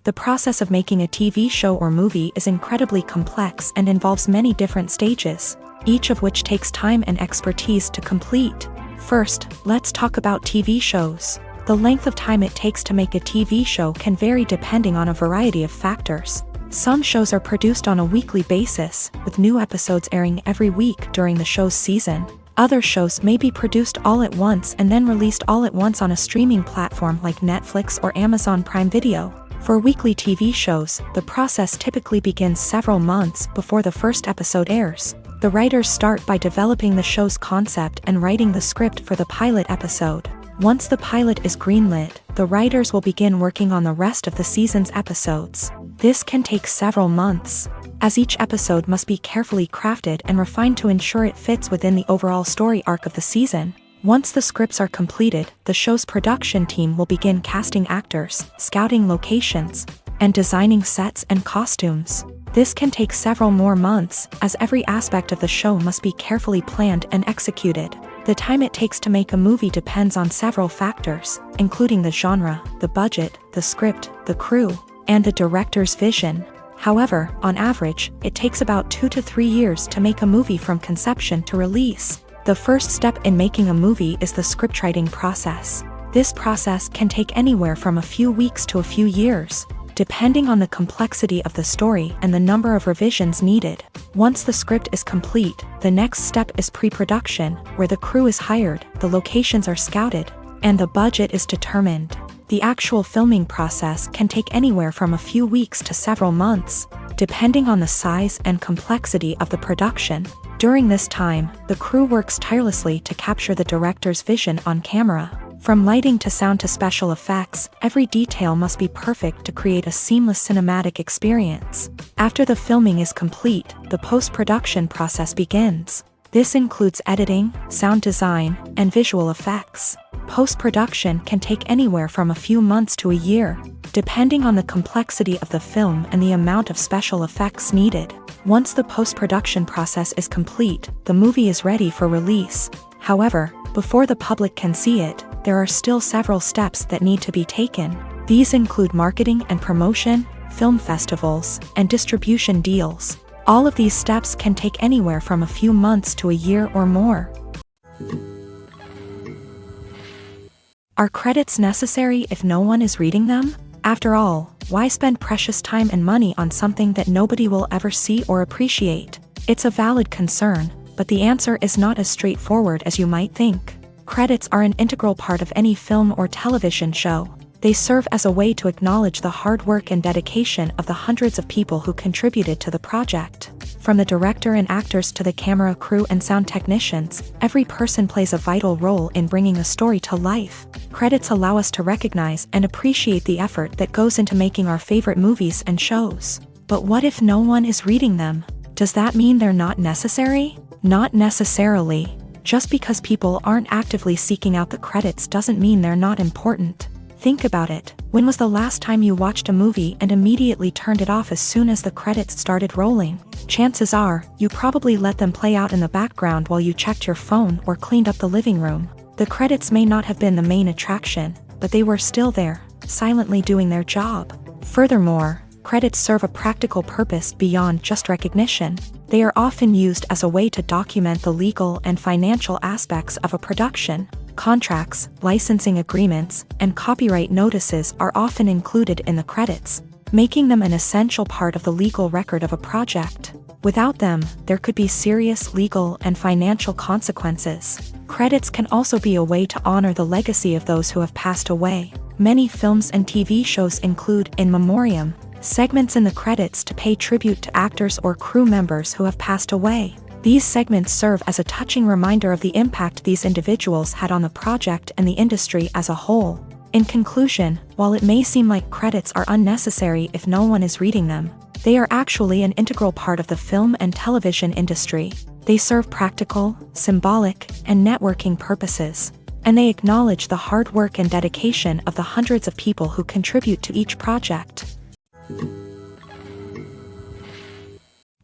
The process of making a TV show or movie is incredibly complex and involves many different stages, each of which takes time and expertise to complete. First, let's talk about TV shows. The length of time it takes to make a TV show can vary depending on a variety of factors. Some shows are produced on a weekly basis, with new episodes airing every week during the show's season. Other shows may be produced all at once and then released all at once on a streaming platform like Netflix or Amazon Prime Video. For weekly TV shows, the process typically begins several months before the first episode airs. The writers start by developing the show's concept and writing the script for the pilot episode. Once the pilot is greenlit, the writers will begin working on the rest of the season's episodes. This can take several months, as each episode must be carefully crafted and refined to ensure it fits within the overall story arc of the season. Once the scripts are completed, the show's production team will begin casting actors, scouting locations, and designing sets and costumes. This can take several more months, as every aspect of the show must be carefully planned and executed. The time it takes to make a movie depends on several factors, including the genre, the budget, the script, the crew, and the director's vision. However, on average, it takes about 2 to 3 years to make a movie from conception to release. The first step in making a movie is the scriptwriting process. This process can take anywhere from a few weeks to a few years, depending on the complexity of the story and the number of revisions needed. Once the script is complete, the next step is pre-production, where the crew is hired, the locations are scouted, and the budget is determined. The actual filming process can take anywhere from a few weeks to several months, depending on the size and complexity of the production. During this time, the crew works tirelessly to capture the director's vision on camera. From lighting to sound to special effects, every detail must be perfect to create a seamless cinematic experience. After the filming is complete, the post-production process begins. This includes editing, sound design, and visual effects. Post-production can take anywhere from a few months to a year, depending on the complexity of the film and the amount of special effects needed. Once the post-production process is complete, the movie is ready for release. However, before the public can see it, there are still several steps that need to be taken. These include marketing and promotion, film festivals, and distribution deals. All of these steps can take anywhere from a few months to a year or more. Are credits necessary if no one is reading them? After all, why spend precious time and money on something that nobody will ever see or appreciate? It's a valid concern, but the answer is not as straightforward as you might think. Credits are an integral part of any film or television show. They serve as a way to acknowledge the hard work and dedication of the hundreds of people who contributed to the project. From the director and actors to the camera crew and sound technicians, every person plays a vital role in bringing a story to life. Credits allow us to recognize and appreciate the effort that goes into making our favorite movies and shows. But what if no one is reading them? Does that mean they're not necessary? Not necessarily. Just because people aren't actively seeking out the credits doesn't mean they're not important. Think about it. When was the last time you watched a movie and immediately turned it off as soon as the credits started rolling? Chances are, you probably let them play out in the background while you checked your phone or cleaned up the living room. The credits may not have been the main attraction, but they were still there, silently doing their job. Furthermore, credits serve a practical purpose beyond just recognition. They are often used as a way to document the legal and financial aspects of a production. Contracts, licensing agreements, and copyright notices are often included in the credits, making them an essential part of the legal record of a project. Without them, there could be serious legal and financial consequences. Credits can also be a way to honor the legacy of those who have passed away. Many films and TV shows include in memoriam segments in the credits to pay tribute to actors or crew members who have passed away. These segments serve as a touching reminder of the impact these individuals had on the project and the industry as a whole. In conclusion, while it may seem like credits are unnecessary if no one is reading them, they are actually an integral part of the film and television industry. They serve practical, symbolic, and networking purposes, and they acknowledge the hard work and dedication of the hundreds of people who contribute to each project.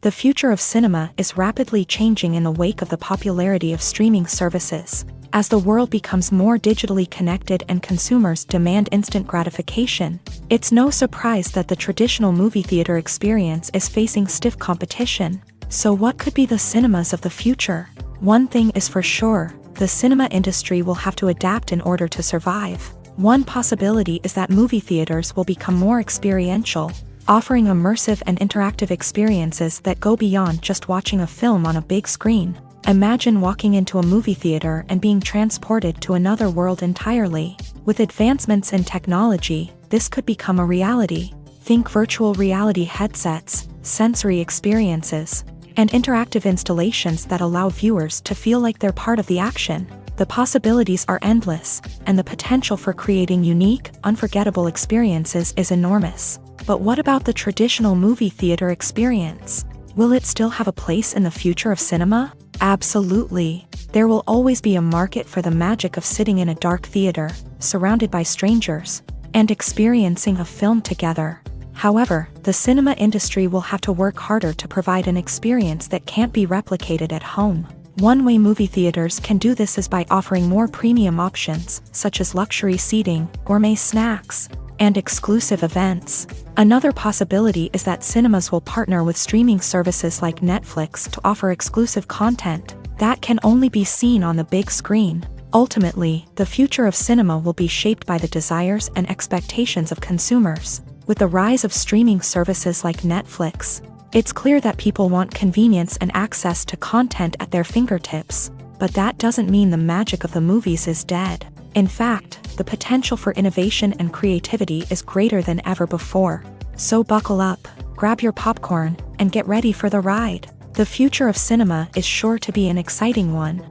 The future of cinema is rapidly changing in the wake of the popularity of streaming services. As the world becomes more digitally connected and consumers demand instant gratification, it's no surprise that the traditional movie theater experience is facing stiff competition. So what could be the cinemas of the future? One thing is for sure, the cinema industry will have to adapt in order to survive. One possibility is that movie theaters will become more experiential, offering immersive and interactive experiences that go beyond just watching a film on a big screen. Imagine walking into a movie theater and being transported to another world entirely. With advancements in technology, this could become a reality. Think virtual reality headsets, sensory experiences, and interactive installations that allow viewers to feel like they're part of the action. The possibilities are endless, and the potential for creating unique, unforgettable experiences is enormous. But what about the traditional movie theater experience? Will it still have a place in the future of cinema? Absolutely. There will always be a market for the magic of sitting in a dark theater, surrounded by strangers, and experiencing a film together. However, the cinema industry will have to work harder to provide an experience that can't be replicated at home. One way movie theaters can do this is by offering more premium options, such as luxury seating, gourmet snacks, and exclusive events. Another possibility is that cinemas will partner with streaming services like Netflix to offer exclusive content that can only be seen on the big screen. Ultimately, the future of cinema will be shaped by the desires and expectations of consumers. With the rise of streaming services like Netflix, it's clear that people want convenience and access to content at their fingertips. But that doesn't mean the magic of the movies is dead. In fact, the potential for innovation and creativity is greater than ever before. So buckle up, grab your popcorn, and get ready for the ride. The future of cinema is sure to be an exciting one.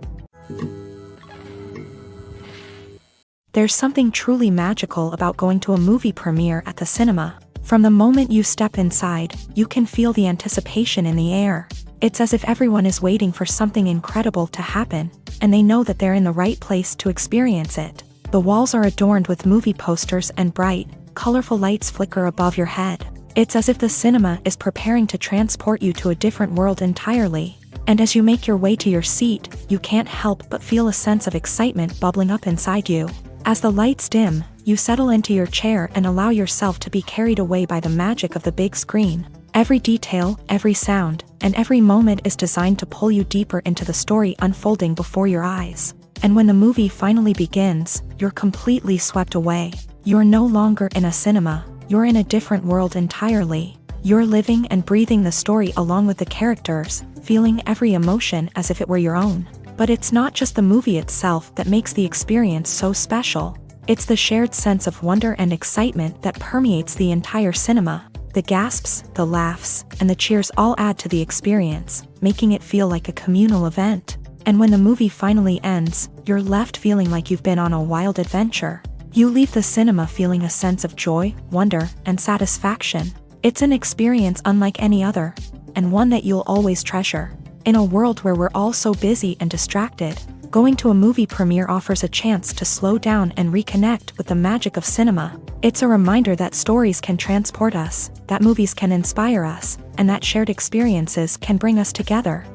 There's something truly magical about going to a movie premiere at the cinema. From the moment you step inside, you can feel the anticipation in the air. It's as if everyone is waiting for something incredible to happen, and they know that they're in the right place to experience it. The walls are adorned with movie posters and bright, colorful lights flicker above your head. It's as if the cinema is preparing to transport you to a different world entirely. And as you make your way to your seat, you can't help but feel a sense of excitement bubbling up inside you. As the lights dim, you settle into your chair and allow yourself to be carried away by the magic of the big screen. Every detail, every sound, and every moment is designed to pull you deeper into the story unfolding before your eyes. And when the movie finally begins, you're completely swept away. You're no longer in a cinema, you're in a different world entirely. You're living and breathing the story along with the characters, feeling every emotion as if it were your own. But it's not just the movie itself that makes the experience so special. It's the shared sense of wonder and excitement that permeates the entire cinema. The gasps, the laughs, and the cheers all add to the experience, making it feel like a communal event. And when the movie finally ends, you're left feeling like you've been on a wild adventure. You leave the cinema feeling a sense of joy, wonder, and satisfaction. It's an experience unlike any other, and one that you'll always treasure. In a world where we're all so busy and distracted, going to a movie premiere offers a chance to slow down and reconnect with the magic of cinema. It's a reminder that stories can transport us, that movies can inspire us, and that shared experiences can bring us together.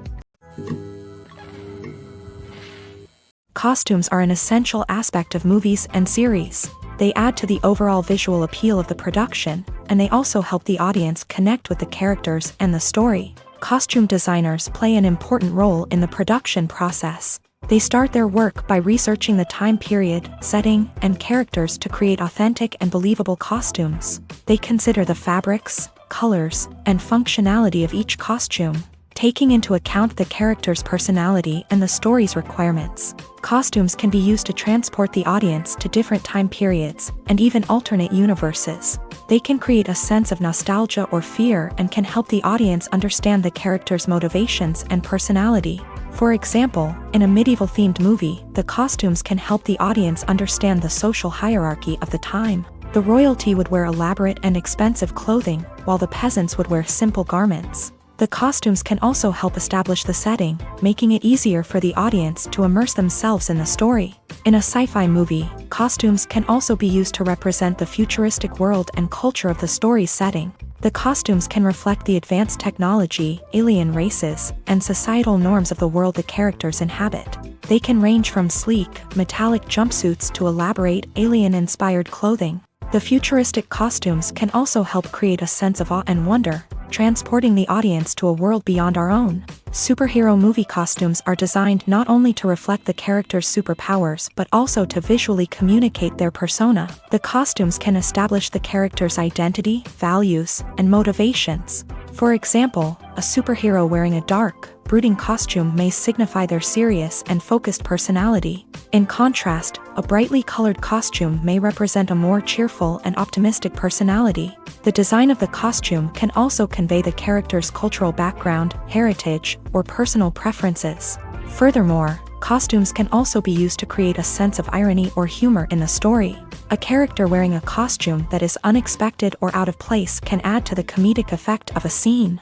Costumes are an essential aspect of movies and series. They add to the overall visual appeal of the production, and they also help the audience connect with the characters and the story. Costume designers play an important role in the production process. They start their work by researching the time period, setting, and characters to create authentic and believable costumes. They consider the fabrics, colors, and functionality of each costume, taking into account the character's personality and the story's requirements. Costumes can be used to transport the audience to different time periods and even alternate universes. They can create a sense of nostalgia or fear and can help the audience understand the character's motivations and personality. For example, in a medieval-themed movie, the costumes can help the audience understand the social hierarchy of the time. The royalty would wear elaborate and expensive clothing, while the peasants would wear simple garments. The costumes can also help establish the setting, making it easier for the audience to immerse themselves in the story. In a sci-fi movie, costumes can also be used to represent the futuristic world and culture of the story's setting. The costumes can reflect the advanced technology, alien races, and societal norms of the world the characters inhabit. They can range from sleek, metallic jumpsuits to elaborate, alien-inspired clothing. The futuristic costumes can also help create a sense of awe and wonder, transporting the audience to a world beyond our own. Superhero movie costumes are designed not only to reflect the character's superpowers but also to visually communicate their persona. The costumes can establish the character's identity, values, and motivations. For example, a superhero wearing a dark, brooding costume may signify their serious and focused personality. In contrast, a brightly colored costume may represent a more cheerful and optimistic personality. The design of the costume can also convey the character's cultural background, heritage, or personal preferences. Furthermore, costumes can also be used to create a sense of irony or humor in the story. A character wearing a costume that is unexpected or out of place can add to the comedic effect of a scene.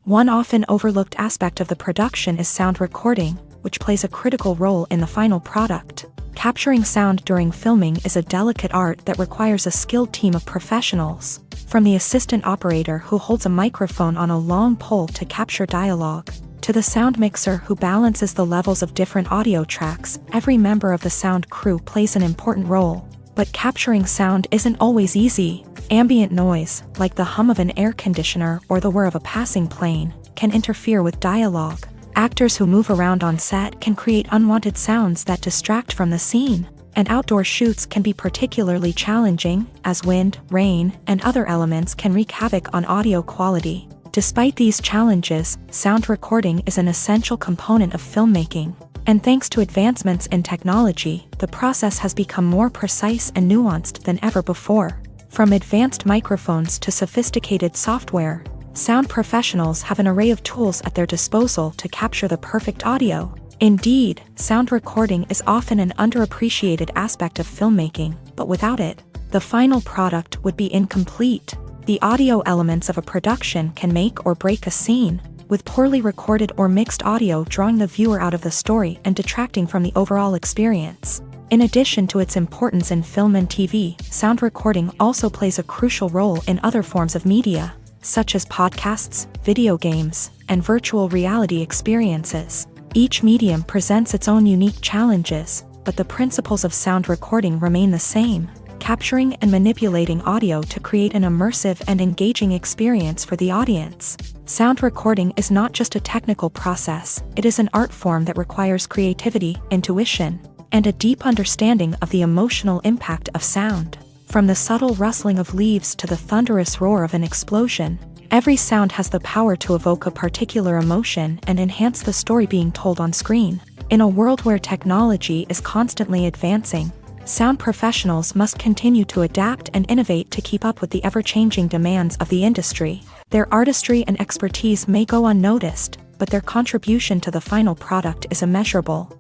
One often overlooked aspect of the production is sound recording, which plays a critical role in the final product. Capturing sound during filming is a delicate art that requires a skilled team of professionals. From the assistant operator who holds a microphone on a long pole to capture dialogue, to the sound mixer who balances the levels of different audio tracks, every member of the sound crew plays an important role. But capturing sound isn't always easy. Ambient noise, like the hum of an air conditioner or the whir of a passing plane, can interfere with dialogue. Actors who move around on set can create unwanted sounds that distract from the scene. And outdoor shoots can be particularly challenging, as wind, rain, and other elements can wreak havoc on audio quality. Despite these challenges, sound recording is an essential component of filmmaking. And thanks to advancements in technology, the process has become more precise and nuanced than ever before. From advanced microphones to sophisticated software, sound professionals have an array of tools at their disposal to capture the perfect audio. Indeed, sound recording is often an underappreciated aspect of filmmaking, but without it, the final product would be incomplete. The audio elements of a production can make or break a scene, with poorly recorded or mixed audio drawing the viewer out of the story and detracting from the overall experience. In addition to its importance in film and TV, sound recording also plays a crucial role in other forms of media, such as podcasts, video games, and virtual reality experiences. Each medium presents its own unique challenges, but the principles of sound recording remain the same, capturing and manipulating audio to create an immersive and engaging experience for the audience. Sound recording is not just a technical process, it is an art form that requires creativity, intuition, and a deep understanding of the emotional impact of sound. From the subtle rustling of leaves to the thunderous roar of an explosion, every sound has the power to evoke a particular emotion and enhance the story being told on screen. In a world where technology is constantly advancing, sound professionals must continue to adapt and innovate to keep up with the ever-changing demands of the industry. Their artistry and expertise may go unnoticed, but their contribution to the final product is immeasurable.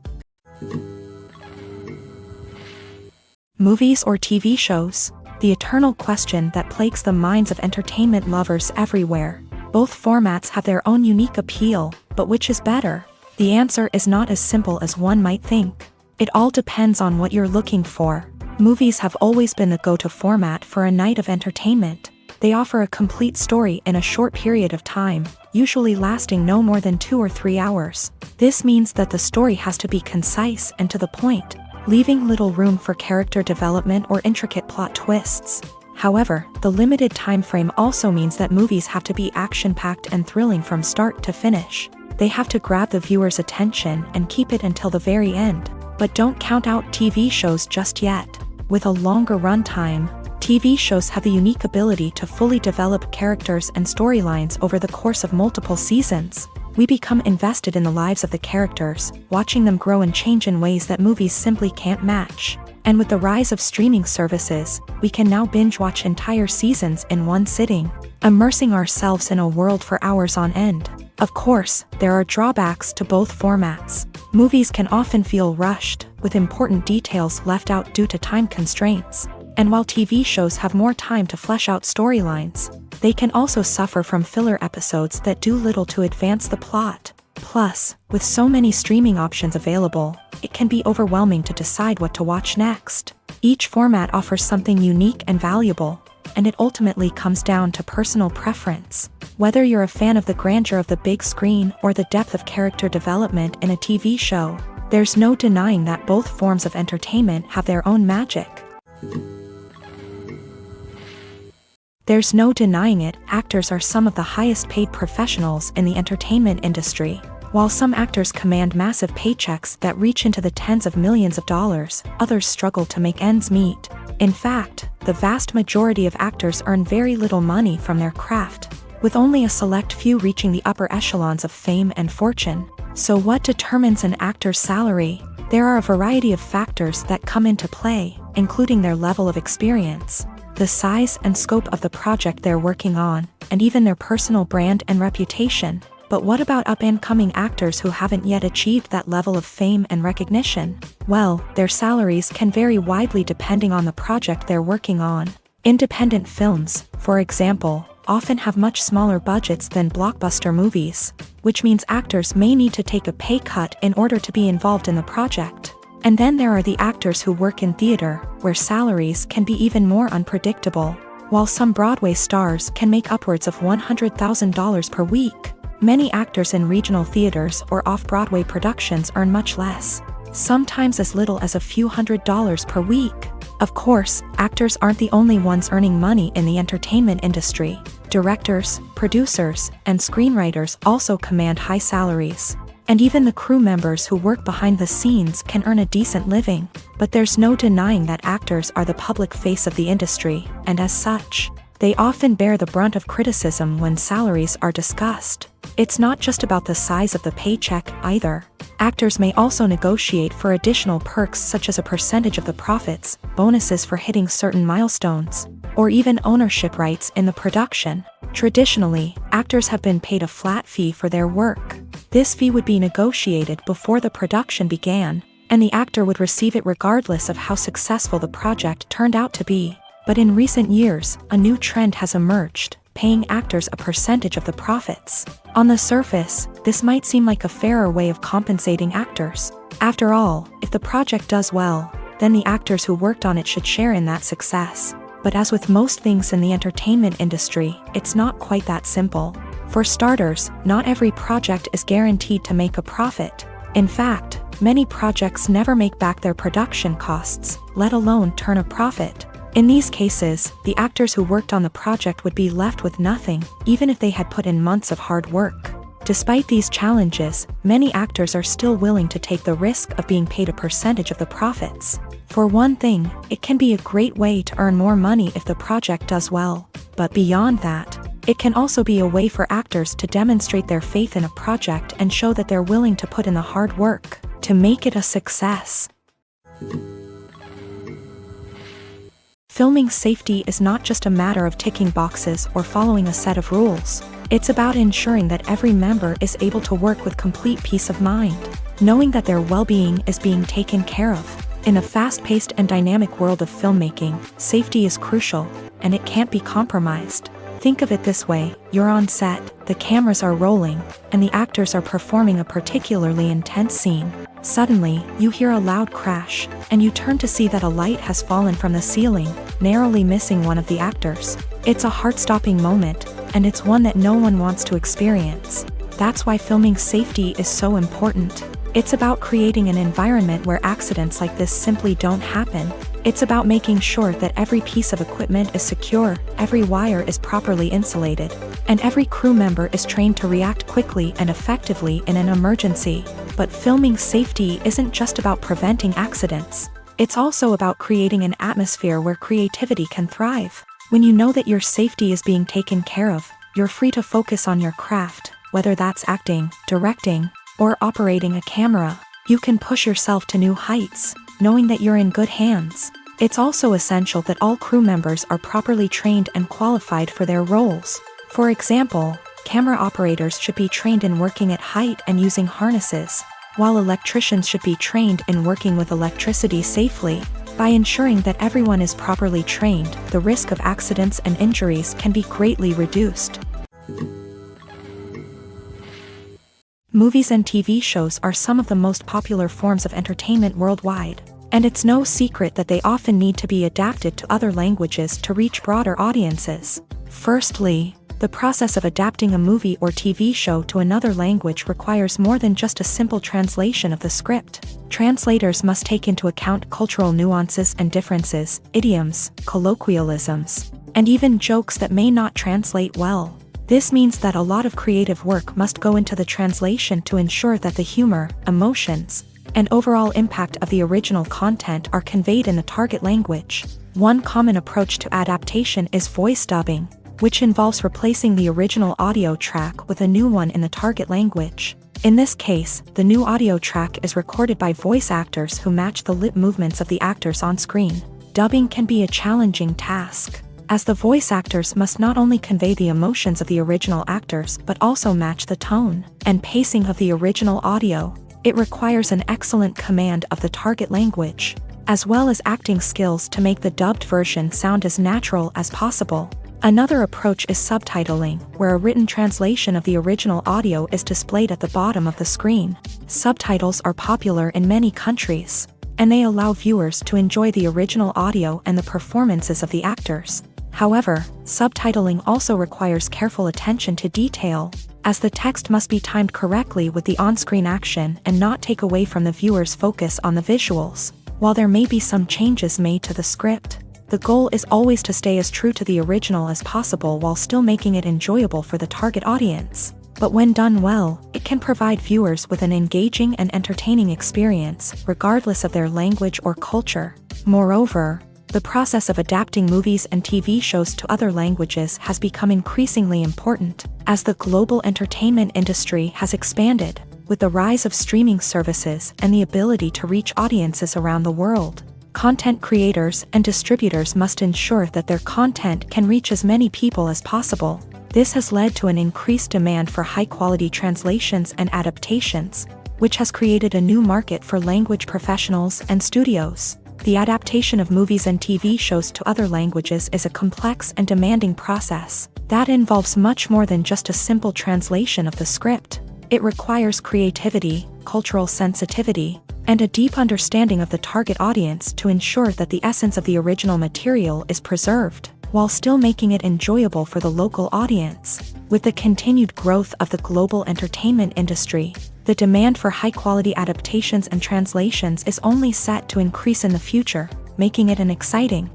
Movies or TV shows? The eternal question that plagues the minds of entertainment lovers everywhere. Both formats have their own unique appeal, but which is better? The answer is not as simple as one might think. It all depends on what you're looking for. Movies have always been the go-to format for a night of entertainment. They offer a complete story in a short period of time, usually lasting no more than 2 or 3 hours. This means that the story has to be concise and to the point, leaving little room for character development or intricate plot twists. However, the limited time frame also means that movies have to be action-packed and thrilling from start to finish. They have to grab the viewer's attention and keep it until the very end. But don't count out TV shows just yet. With a longer runtime, TV shows have the unique ability to fully develop characters and storylines over the course of multiple seasons. We become invested in the lives of the characters, watching them grow and change in ways that movies simply can't match. And with the rise of streaming services, we can now binge-watch entire seasons in one sitting, immersing ourselves in a world for hours on end. Of course, there are drawbacks to both formats. Movies can often feel rushed, with important details left out due to time constraints. And while TV shows have more time to flesh out storylines, they can also suffer from filler episodes that do little to advance the plot. Plus, with so many streaming options available, it can be overwhelming to decide what to watch next. Each format offers something unique and valuable, and it ultimately comes down to personal preference. Whether you're a fan of the grandeur of the big screen or the depth of character development in a TV show, there's no denying that both forms of entertainment have their own magic. There's no denying it, actors are some of the highest paid professionals in the entertainment industry. While some actors command massive paychecks that reach into the tens of millions of dollars, others struggle to make ends meet. In fact, the vast majority of actors earn very little money from their craft, with only a select few reaching the upper echelons of fame and fortune. So what determines an actor's salary? There are a variety of factors that come into play, including their level of experience, the size and scope of the project they're working on, and even their personal brand and reputation. But what about up-and-coming actors who haven't yet achieved that level of fame and recognition? Well, their salaries can vary widely depending on the project they're working on. Independent films, for example, often have much smaller budgets than blockbuster movies, which means actors may need to take a pay cut in order to be involved in the project. And then there are the actors who work in theater, where salaries can be even more unpredictable. While some Broadway stars can make upwards of $100,000 per week, many actors in regional theaters or off-Broadway productions earn much less, sometimes as little as a few $100s per week. Of course, actors aren't the only ones earning money in the entertainment industry. Directors, producers, and screenwriters also command high salaries. And even the crew members who work behind the scenes can earn a decent living. But there's no denying that actors are the public face of the industry, and as such, they often bear the brunt of criticism when salaries are discussed. It's not just about the size of the paycheck either. Actors may also negotiate for additional perks such as a percentage of the profits, bonuses for hitting certain milestones, or even ownership rights in the production. Traditionally, actors have been paid a flat fee for their work. This fee would be negotiated before the production began, and the actor would receive it regardless of how successful the project turned out to be. But in recent years, a new trend has emerged, paying actors a percentage of the profits. On the surface, this might seem like a fairer way of compensating actors. After all, if the project does well, then the actors who worked on it should share in that success. But as with most things in the entertainment industry, it's not quite that simple. For starters, not every project is guaranteed to make a profit. In fact, many projects never make back their production costs, let alone turn a profit. In these cases, the actors who worked on the project would be left with nothing, even if they had put in months of hard work. Despite these challenges, many actors are still willing to take the risk of being paid a percentage of the profits. For one thing, it can be a great way to earn more money if the project does well. But beyond that, it can also be a way for actors to demonstrate their faith in a project and show that they're willing to put in the hard work to make it a success. Filming safety is not just a matter of ticking boxes or following a set of rules. It's about ensuring that every member is able to work with complete peace of mind, knowing that their well-being is being taken care of. In a fast-paced and dynamic world of filmmaking, safety is crucial, and it can't be compromised. Think of it this way: you're on set, the cameras are rolling, and the actors are performing a particularly intense scene. Suddenly, you hear a loud crash, and you turn to see that a light has fallen from the ceiling, narrowly missing one of the actors. It's a heart-stopping moment, and it's one that no one wants to experience. That's why filming safety is so important. It's about creating an environment where accidents like this simply don't happen. It's about making sure that every piece of equipment is secure, every wire is properly insulated, and every crew member is trained to react quickly and effectively in an emergency. But filming safety isn't just about preventing accidents. It's also about creating an atmosphere where creativity can thrive. When you know that your safety is being taken care of, you're free to focus on your craft, whether that's acting, directing, or operating a camera. You can push yourself to new heights, knowing that you're in good hands. It's also essential that all crew members are properly trained and qualified for their roles. For example, camera operators should be trained in working at height and using harnesses, while electricians should be trained in working with electricity safely. By ensuring that everyone is properly trained, the risk of accidents and injuries can be greatly reduced. Movies and TV shows are some of the most popular forms of entertainment worldwide, and it's no secret that they often need to be adapted to other languages to reach broader audiences. Firstly, the process of adapting a movie or TV show to another language requires more than just a simple translation of the script. Translators must take into account cultural nuances and differences, idioms, colloquialisms, and even jokes that may not translate well. This means that a lot of creative work must go into the translation to ensure that the humor, emotions, and overall impact of the original content are conveyed in the target language. One common approach to adaptation is voice dubbing, which involves replacing the original audio track with a new one in the target language. In this case, the new audio track is recorded by voice actors who match the lip movements of the actors on screen. Dubbing can be a challenging task, as the voice actors must not only convey the emotions of the original actors but also match the tone and pacing of the original audio. It requires an excellent command of the target language, as well as acting skills to make the dubbed version sound as natural as possible. Another approach is subtitling, where a written translation of the original audio is displayed at the bottom of the screen. Subtitles are popular in many countries, and they allow viewers to enjoy the original audio and the performances of the actors. However, subtitling also requires careful attention to detail, as the text must be timed correctly with the on-screen action and not take away from the viewer's focus on the visuals. While there may be some changes made to the script, the goal is always to stay as true to the original as possible while still making it enjoyable for the target audience. But when done well, it can provide viewers with an engaging and entertaining experience, regardless of their language or culture. Moreover, the process of adapting movies and TV shows to other languages has become increasingly important, as the global entertainment industry has expanded, with the rise of streaming services and the ability to reach audiences around the world. Content creators and distributors must ensure that their content can reach as many people as possible. This has led to an increased demand for high-quality translations and adaptations, which has created a new market for language professionals and studios. The adaptation of movies and TV shows to other languages is a complex and demanding process that involves much more than just a simple translation of the script. It requires creativity, cultural sensitivity, and a deep understanding of the target audience to ensure that the essence of the original material is preserved, while still making it enjoyable for the local audience. With the continued growth of the global entertainment industry, the demand for high-quality adaptations and translations is only set to increase in the future, making it an exciting.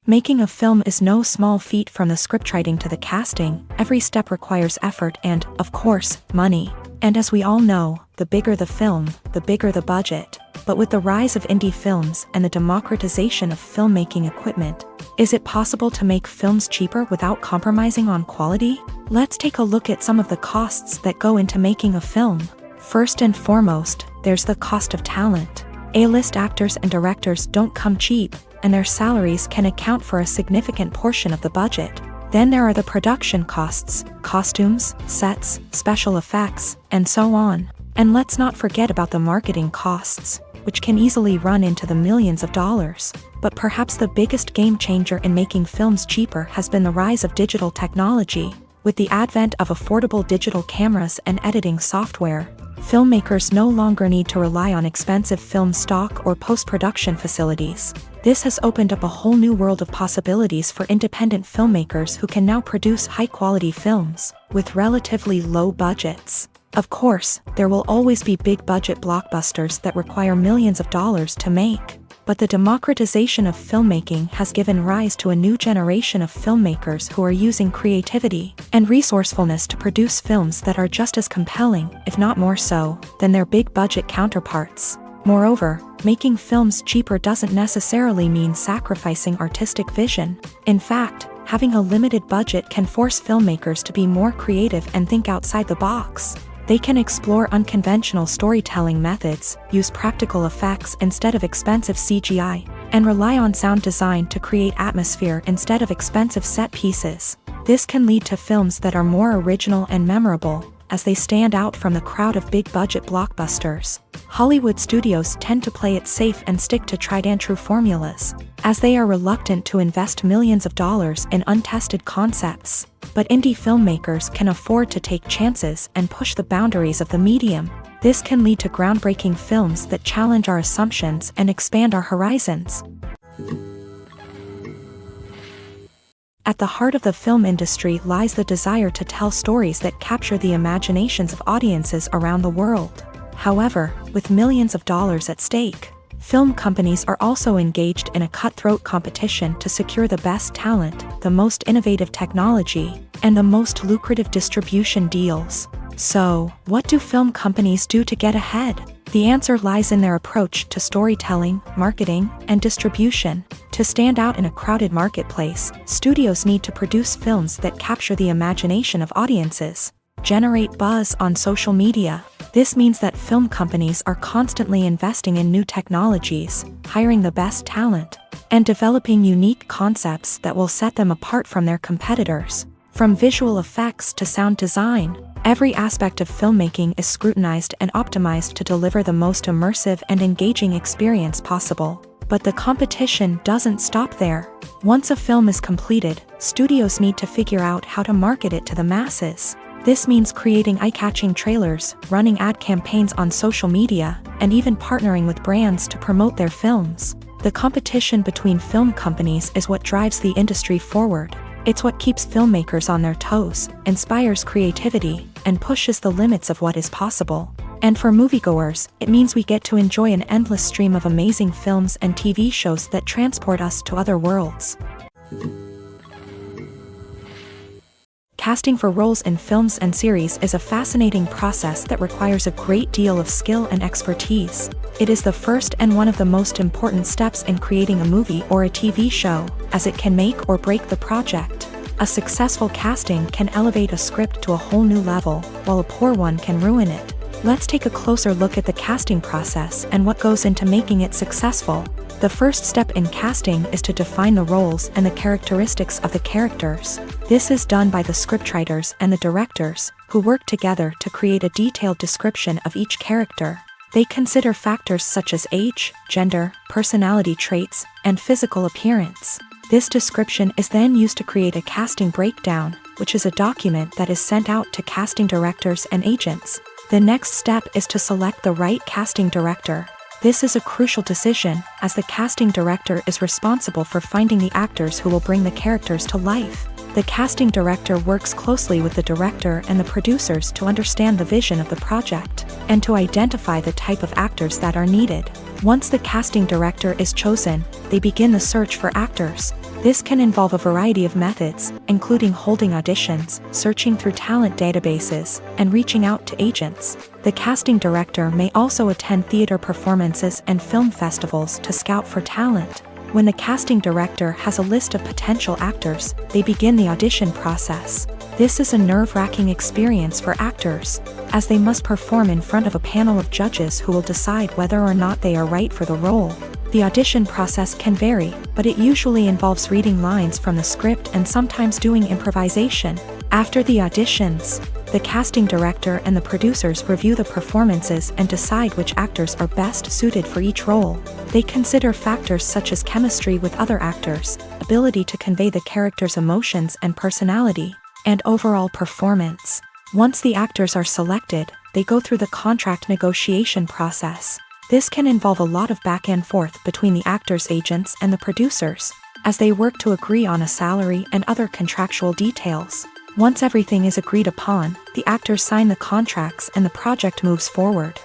Making a film is no small feat. From the scriptwriting to the casting, every step requires effort and, of course, money. And as we all know, the bigger the film, the bigger the budget. But with the rise of indie films and the democratization of filmmaking equipment, is it possible to make films cheaper without compromising on quality? Let's take a look at some of the costs that go into making a film. First and foremost, there's the cost of talent. A-list actors and directors don't come cheap, and their salaries can account for a significant portion of the budget. Then there are the production costs, costumes, sets, special effects, and so on. And let's not forget about the marketing costs, which can easily run into the millions of dollars. But perhaps the biggest game changer in making films cheaper has been the rise of digital technology. With the advent of affordable digital cameras and editing software, filmmakers no longer need to rely on expensive film stock or post-production facilities. This has opened up a whole new world of possibilities for independent filmmakers who can now produce high-quality films with relatively low budgets. Of course, there will always be big-budget blockbusters that require millions of dollars to make. But the democratization of filmmaking has given rise to a new generation of filmmakers who are using creativity and resourcefulness to produce films that are just as compelling, if not more so, than their big-budget counterparts. Moreover, making films cheaper doesn't necessarily mean sacrificing artistic vision. In fact, having a limited budget can force filmmakers to be more creative and think outside the box. They can explore unconventional storytelling methods, use practical effects instead of expensive CGI, and rely on sound design to create atmosphere instead of expensive set pieces. This can lead to films that are more original and memorable, as they stand out from the crowd of big-budget blockbusters. Hollywood studios tend to play it safe and stick to tried-and-true formulas, as they are reluctant to invest millions of dollars in untested concepts. But indie filmmakers can afford to take chances and push the boundaries of the medium. This can lead to groundbreaking films that challenge our assumptions and expand our horizons. At the heart of the film industry lies the desire to tell stories that capture the imaginations of audiences around the world. However, with millions of dollars at stake, film companies are also engaged in a cutthroat competition to secure the best talent, the most innovative technology, and the most lucrative distribution deals. So, what do film companies do to get ahead? The answer lies in their approach to storytelling, marketing, and distribution. To stand out in a crowded marketplace, studios need to produce films that capture the imagination of audiences, generate buzz on social media. This means that film companies are constantly investing in new technologies, hiring the best talent, and developing unique concepts that will set them apart from their competitors. From visual effects to sound design, every aspect of filmmaking is scrutinized and optimized to deliver the most immersive and engaging experience possible. But the competition doesn't stop there. Once a film is completed, studios need to figure out how to market it to the masses. This means creating eye-catching trailers, running ad campaigns on social media, and even partnering with brands to promote their films. The competition between film companies is what drives the industry forward. It's what keeps filmmakers on their toes, inspires creativity, and pushes the limits of what is possible. And for moviegoers, it means we get to enjoy an endless stream of amazing films and TV shows that transport us to other worlds. Casting for roles in films and series is a fascinating process that requires a great deal of skill and expertise. It is the first and one of the most important steps in creating a movie or a TV show, as it can make or break the project. A successful casting can elevate a script to a whole new level, while a poor one can ruin it. Let's take a closer look at the casting process and what goes into making it successful. The first step in casting is to define the roles and the characteristics of the characters. This is done by the scriptwriters and the directors, who work together to create a detailed description of each character. They consider factors such as age, gender, personality traits, and physical appearance. This description is then used to create a casting breakdown, which is a document that is sent out to casting directors and agents. The next step is to select the right casting director. This is a crucial decision, as the casting director is responsible for finding the actors who will bring the characters to life. The casting director works closely with the director and the producers to understand the vision of the project, and to identify the type of actors that are needed. Once the casting director is chosen, they begin the search for actors. This can involve a variety of methods, including holding auditions, searching through talent databases, and reaching out to agents. The casting director may also attend theater performances and film festivals to scout for talent. When the casting director has a list of potential actors, they begin the audition process. This is a nerve-wracking experience for actors, as they must perform in front of a panel of judges who will decide whether or not they are right for the role. The audition process can vary, but it usually involves reading lines from the script and sometimes doing improvisation. After the auditions, the casting director and the producers review the performances and decide which actors are best suited for each role. They consider factors such as chemistry with other actors, ability to convey the character's emotions and personality, and overall performance. Once the actors are selected, they go through the contract negotiation process. This can involve a lot of back and forth between the actors' agents and the producers, as they work to agree on a salary and other contractual details. Once everything is agreed upon, the actors sign the contracts and the project moves forward.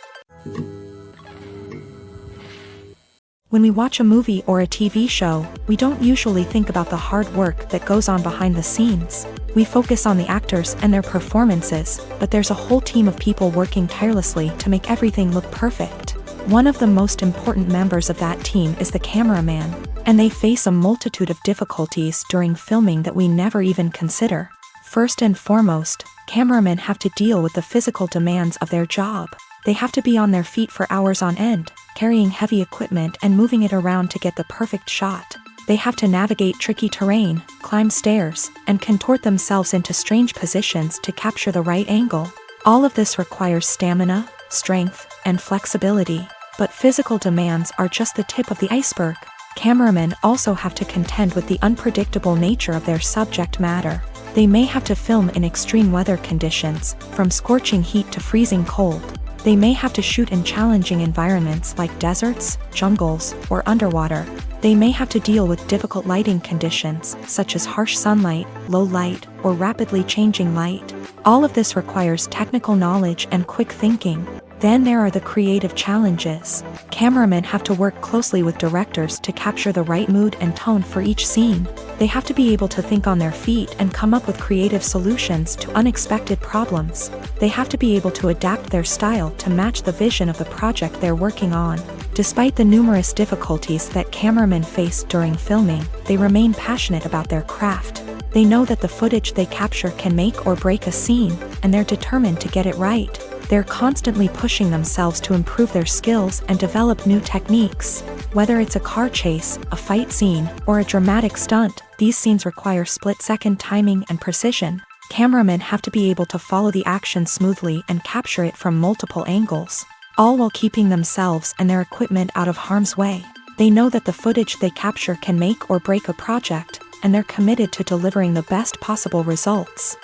When we watch a movie or a TV show, we don't usually think about the hard work that goes on behind the scenes. We focus on the actors and their performances, but there's a whole team of people working tirelessly to make everything look perfect. One of the most important members of that team is the cameraman, and they face a multitude of difficulties during filming that we never even consider. First and foremost, cameramen have to deal with the physical demands of their job. They have to be on their feet for hours on end, carrying heavy equipment and moving it around to get the perfect shot. They have to navigate tricky terrain, climb stairs, and contort themselves into strange positions to capture the right angle. All of this requires stamina, strength, and flexibility. But physical demands are just the tip of the iceberg. Cameramen also have to contend with the unpredictable nature of their subject matter. They may have to film in extreme weather conditions, from scorching heat to freezing cold. They may have to shoot in challenging environments like deserts, jungles, or underwater. They may have to deal with difficult lighting conditions, such as harsh sunlight, low light, or rapidly changing light. All of this requires technical knowledge and quick thinking. Then there are the creative challenges. Cameramen have to work closely with directors to capture the right mood and tone for each scene. They have to be able to think on their feet and come up with creative solutions to unexpected problems. They have to be able to adapt their style to match the vision of the project they're working on. Despite the numerous difficulties that cameramen face during filming, they remain passionate about their craft. They know that the footage they capture can make or break a scene, and they're determined to get it right. They're constantly pushing themselves to improve their skills and develop new techniques. Whether it's a car chase, a fight scene, or a dramatic stunt, these scenes require split-second timing and precision. Cameramen have to be able to follow the action smoothly and capture it from multiple angles, all while keeping themselves and their equipment out of harm's way. They know that the footage they capture can make or break a project, and they're committed to delivering the best possible results.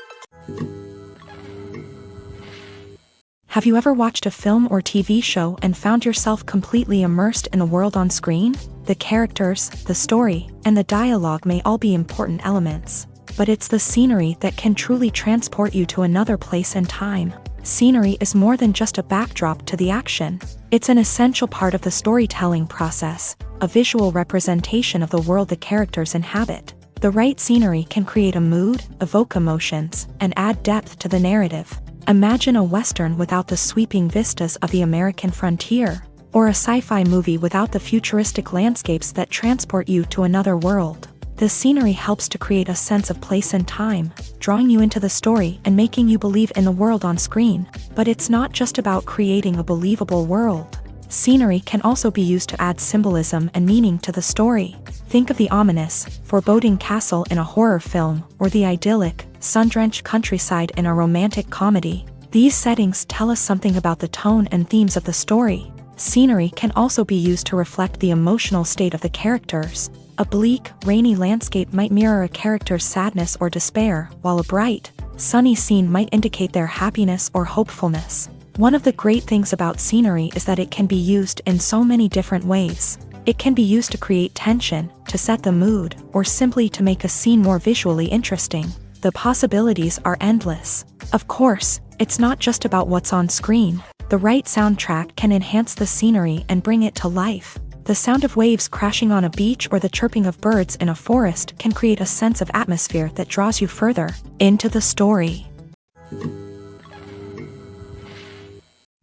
Have you ever watched a film or TV show and found yourself completely immersed in the world on screen? The characters, the story, and the dialogue may all be important elements, but it's the scenery that can truly transport you to another place and time. Scenery is more than just a backdrop to the action. It's an essential part of the storytelling process, a visual representation of the world the characters inhabit. The right scenery can create a mood, evoke emotions, and add depth to the narrative. Imagine a Western without the sweeping vistas of the American frontier, or a sci-fi movie without the futuristic landscapes that transport you to another world. The scenery helps to create a sense of place and time, drawing you into the story and making you believe in the world on screen. But it's not just about creating a believable world. Scenery can also be used to add symbolism and meaning to the story. Think of the ominous, foreboding castle in a horror film, or the idyllic, sun-drenched countryside in a romantic comedy. These settings tell us something about the tone and themes of the story. Scenery can also be used to reflect the emotional state of the characters. A bleak, rainy landscape might mirror a character's sadness or despair, while a bright, sunny scene might indicate their happiness or hopefulness. One of the great things about scenery is that it can be used in so many different ways. It can be used to create tension, to set the mood, or simply to make a scene more visually interesting. The possibilities are endless. Of course, it's not just about what's on screen. The right soundtrack can enhance the scenery and bring it to life. The sound of waves crashing on a beach or the chirping of birds in a forest can create a sense of atmosphere that draws you further into the story.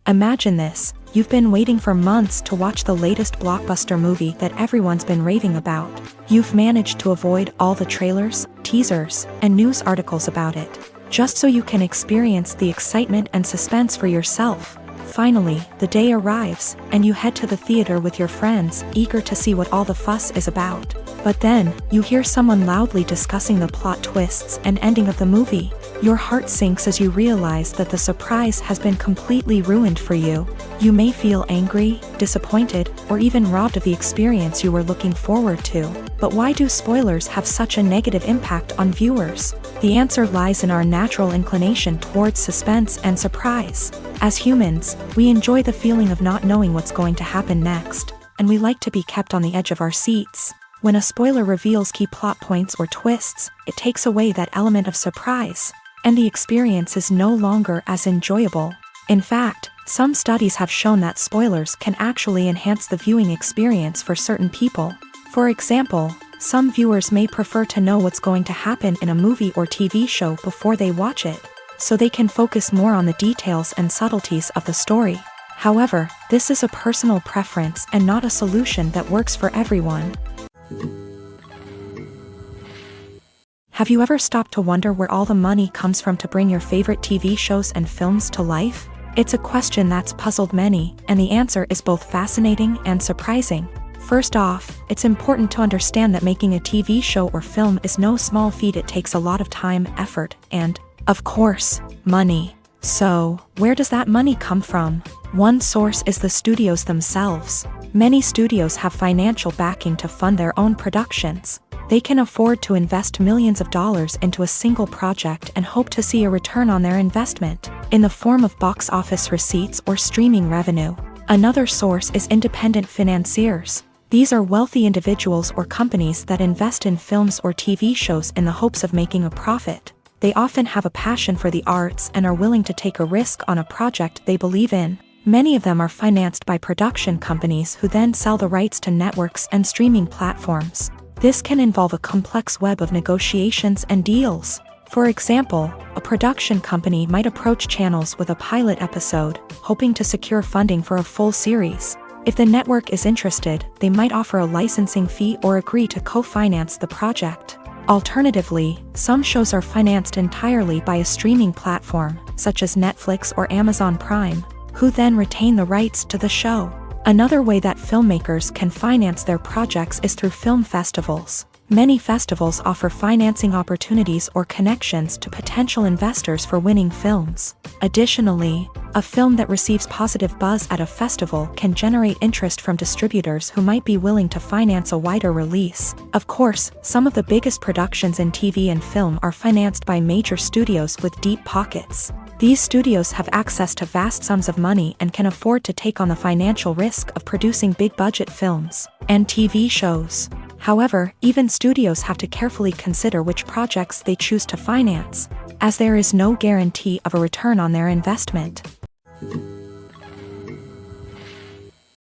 Imagine this: you've been waiting for months to watch the latest blockbuster movie that everyone's been raving about. You've managed to avoid all the trailers, teasers, and news articles about it, just so you can experience the excitement and suspense for yourself. Finally, the day arrives, and you head to the theater with your friends, eager to see what all the fuss is about. But then, you hear someone loudly discussing the plot twists and ending of the movie. Your heart sinks as you realize that the surprise has been completely ruined for you. You may feel angry, disappointed, or even robbed of the experience you were looking forward to. But why do spoilers have such a negative impact on viewers? The answer lies in our natural inclination towards suspense and surprise. As humans, we enjoy the feeling of not knowing what's going to happen next, and we like to be kept on the edge of our seats. When a spoiler reveals key plot points or twists, it takes away that element of surprise, and the experience is no longer as enjoyable. In fact, some studies have shown that spoilers can actually enhance the viewing experience for certain people. For example, some viewers may prefer to know what's going to happen in a movie or TV show before they watch it, so they can focus more on the details and subtleties of the story. However, this is a personal preference and not a solution that works for everyone. Have you ever stopped to wonder where all the money comes from to bring your favorite TV shows and films to life? It's a question that's puzzled many, and the answer is both fascinating and surprising. First off, it's important to understand that making a TV show or film is no small feat. It takes a lot of time, effort, and, of course, money. So, where does that money come from? One source is the studios themselves. Many studios have financial backing to fund their own productions. They can afford to invest millions of dollars into a single project and hope to see a return on their investment, in the form of box office receipts or streaming revenue. Another source is independent financiers. These are wealthy individuals or companies that invest in films or TV shows in the hopes of making a profit. They often have a passion for the arts and are willing to take a risk on a project they believe in. Many of them are financed by production companies who then sell the rights to networks and streaming platforms. This can involve a complex web of negotiations and deals. For example, a production company might approach channels with a pilot episode, hoping to secure funding for a full series. If the network is interested, they might offer a licensing fee or agree to co-finance the project. Alternatively, some shows are financed entirely by a streaming platform, such as Netflix or Amazon Prime, who then retain the rights to the show. Another way that filmmakers can finance their projects is through film festivals. Many festivals offer financing opportunities or connections to potential investors for winning films. Additionally, a film that receives positive buzz at a festival can generate interest from distributors who might be willing to finance a wider release. Of course, some of the biggest productions in TV and film are financed by major studios with deep pockets. These studios have access to vast sums of money and can afford to take on the financial risk of producing big-budget films and TV shows. However, even studios have to carefully consider which projects they choose to finance, as there is no guarantee of a return on their investment.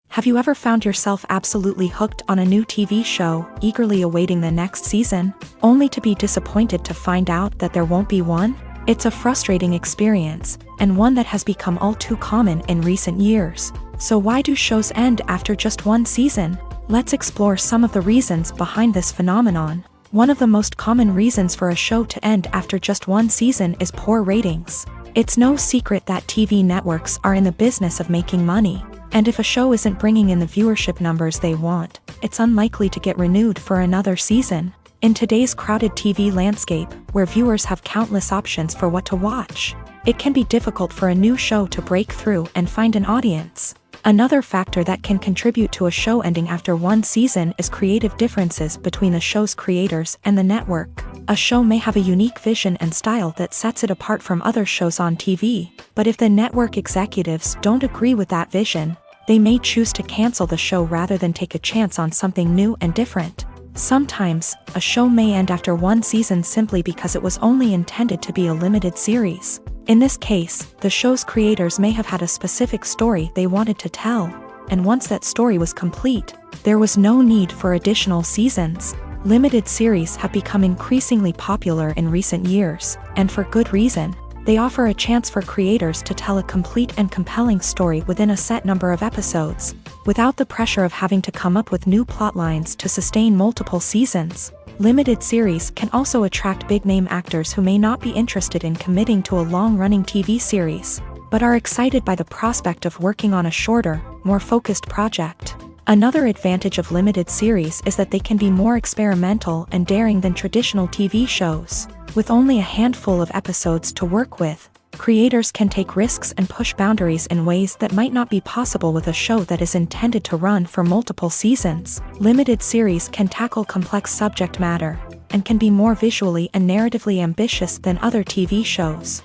Have you ever found yourself absolutely hooked on a new TV show, eagerly awaiting the next season, only to be disappointed to find out that there won't be one? It's a frustrating experience, and one that has become all too common in recent years. So why do shows end after just one season? Let's explore some of the reasons behind this phenomenon. One of the most common reasons for a show to end after just one season is poor ratings. It's no secret that TV networks are in the business of making money, and if a show isn't bringing in the viewership numbers they want, it's unlikely to get renewed for another season. In today's crowded TV landscape, where viewers have countless options for what to watch, it can be difficult for a new show to break through and find an audience. Another factor that can contribute to a show ending after one season is creative differences between the show's creators and the network. A show may have a unique vision and style that sets it apart from other shows on TV, but if the network executives don't agree with that vision, they may choose to cancel the show rather than take a chance on something new and different. Sometimes, a show may end after one season simply because it was only intended to be a limited series. In this case, the show's creators may have had a specific story they wanted to tell, and once that story was complete, there was no need for additional seasons. Limited series have become increasingly popular in recent years, and for good reason. They offer a chance for creators to tell a complete and compelling story within a set number of episodes, without the pressure of having to come up with new plotlines to sustain multiple seasons. Limited series can also attract big-name actors who may not be interested in committing to a long-running TV series, but are excited by the prospect of working on a shorter, more focused project. Another advantage of limited series is that they can be more experimental and daring than traditional TV shows. With only a handful of episodes to work with, creators can take risks and push boundaries in ways that might not be possible with a show that is intended to run for multiple seasons. Limited series can tackle complex subject matter, and can be more visually and narratively ambitious than other TV shows.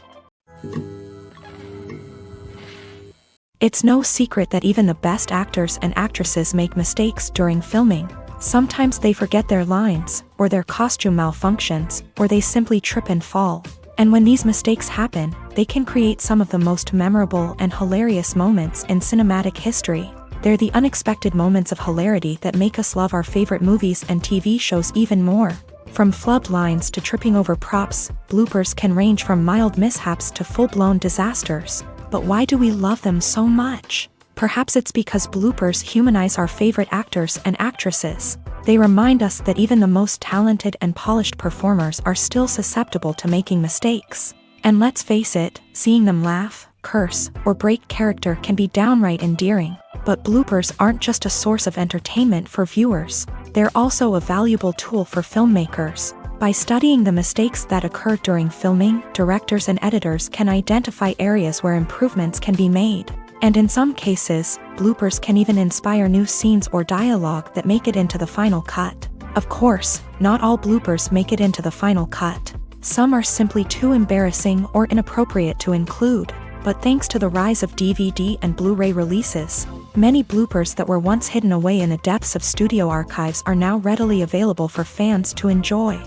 It's no secret that even the best actors and actresses make mistakes during filming. Sometimes they forget their lines, or their costume malfunctions, or they simply trip and fall. And when these mistakes happen, they can create some of the most memorable and hilarious moments in cinematic history. They're the unexpected moments of hilarity that make us love our favorite movies and TV shows even more. From flubbed lines to tripping over props, bloopers can range from mild mishaps to full-blown disasters. But why do we love them so much? Perhaps it's because bloopers humanize our favorite actors and actresses. They remind us that even the most talented and polished performers are still susceptible to making mistakes. And let's face it, seeing them laugh, curse, or break character can be downright endearing. But bloopers aren't just a source of entertainment for viewers. They're also a valuable tool for filmmakers. By studying the mistakes that occur during filming, directors and editors can identify areas where improvements can be made. And in some cases, bloopers can even inspire new scenes or dialogue that make it into the final cut. Of course, not all bloopers make it into the final cut. Some are simply too embarrassing or inappropriate to include. But thanks to the rise of DVD and Blu-ray releases, many bloopers that were once hidden away in the depths of studio archives are now readily available for fans to enjoy.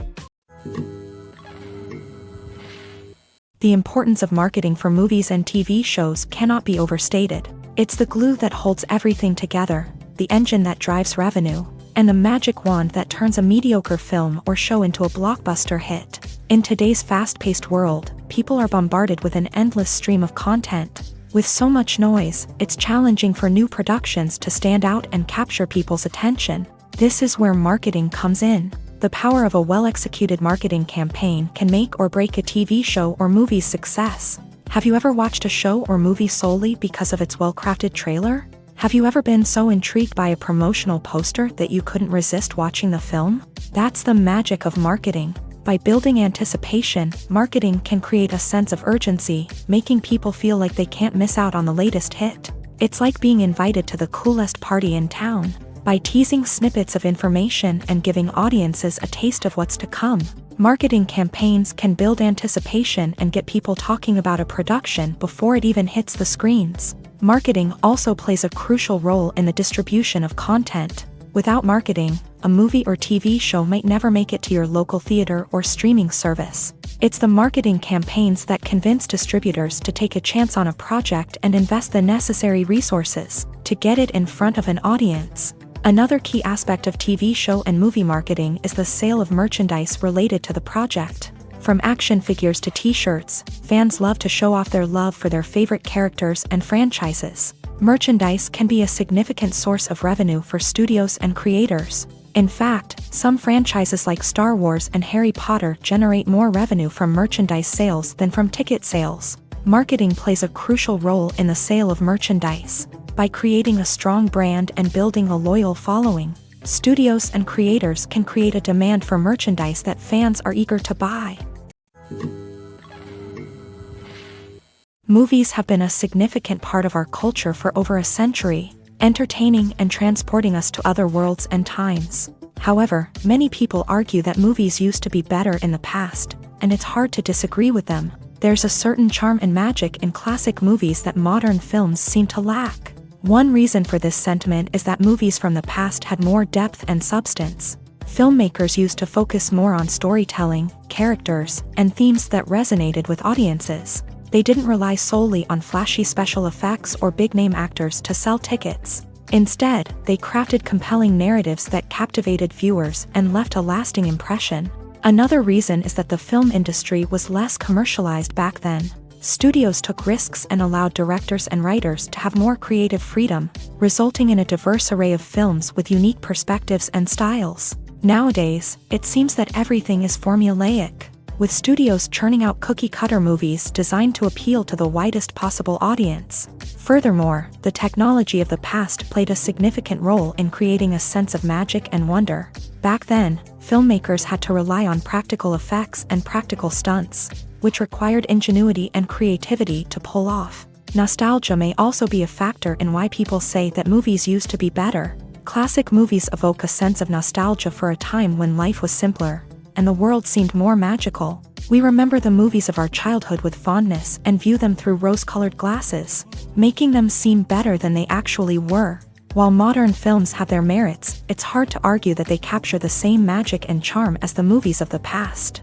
The importance of marketing for movies and TV shows cannot be overstated. It's the glue that holds everything together, the engine that drives revenue, and the magic wand that turns a mediocre film or show into a blockbuster hit. In today's fast-paced world, people are bombarded with an endless stream of content. With so much noise, it's challenging for new productions to stand out and capture people's attention. This is where marketing comes in. The power of a well-executed marketing campaign can make or break a TV show or movie's success. Have you ever watched a show or movie solely because of its well-crafted trailer? Have you ever been so intrigued by a promotional poster that you couldn't resist watching the film? That's the magic of marketing. By building anticipation, marketing can create a sense of urgency, making people feel like they can't miss out on the latest hit. It's like being invited to the coolest party in town. By teasing snippets of information and giving audiences a taste of what's to come, marketing campaigns can build anticipation and get people talking about a production before it even hits the screens. Marketing also plays a crucial role in the distribution of content. Without marketing, a movie or TV show might never make it to your local theater or streaming service. It's the marketing campaigns that convince distributors to take a chance on a project and invest the necessary resources to get it in front of an audience. Another key aspect of TV show and movie marketing is the sale of merchandise related to the project. From action figures to t-shirts, fans love to show off their love for their favorite characters and franchises. Merchandise can be a significant source of revenue for studios and creators. In fact, some franchises like Star Wars and Harry Potter generate more revenue from merchandise sales than from ticket sales. Marketing plays a crucial role in the sale of merchandise. By creating a strong brand and building a loyal following, studios and creators can create a demand for merchandise that fans are eager to buy. Movies have been a significant part of our culture for over a century, entertaining and transporting us to other worlds and times. However, many people argue that movies used to be better in the past, and it's hard to disagree with them. There's a certain charm and magic in classic movies that modern films seem to lack. One reason for this sentiment is that movies from the past had more depth and substance. Filmmakers used to focus more on storytelling, characters, and themes that resonated with audiences. They didn't rely solely on flashy special effects or big-name actors to sell tickets. Instead, they crafted compelling narratives that captivated viewers and left a lasting impression. Another reason is that the film industry was less commercialized back then. Studios took risks and allowed directors and writers to have more creative freedom, resulting in a diverse array of films with unique perspectives and styles. Nowadays, it seems that everything is formulaic, with studios churning out cookie-cutter movies designed to appeal to the widest possible audience. Furthermore, the technology of the past played a significant role in creating a sense of magic and wonder. Back then, filmmakers had to rely on practical effects and practical stunts, which required ingenuity and creativity to pull off. Nostalgia may also be a factor in why people say that movies used to be better. Classic movies evoke a sense of nostalgia for a time when life was simpler, and the world seemed more magical. We remember the movies of our childhood with fondness and view them through rose-colored glasses, making them seem better than they actually were. While modern films have their merits, it's hard to argue that they capture the same magic and charm as the movies of the past.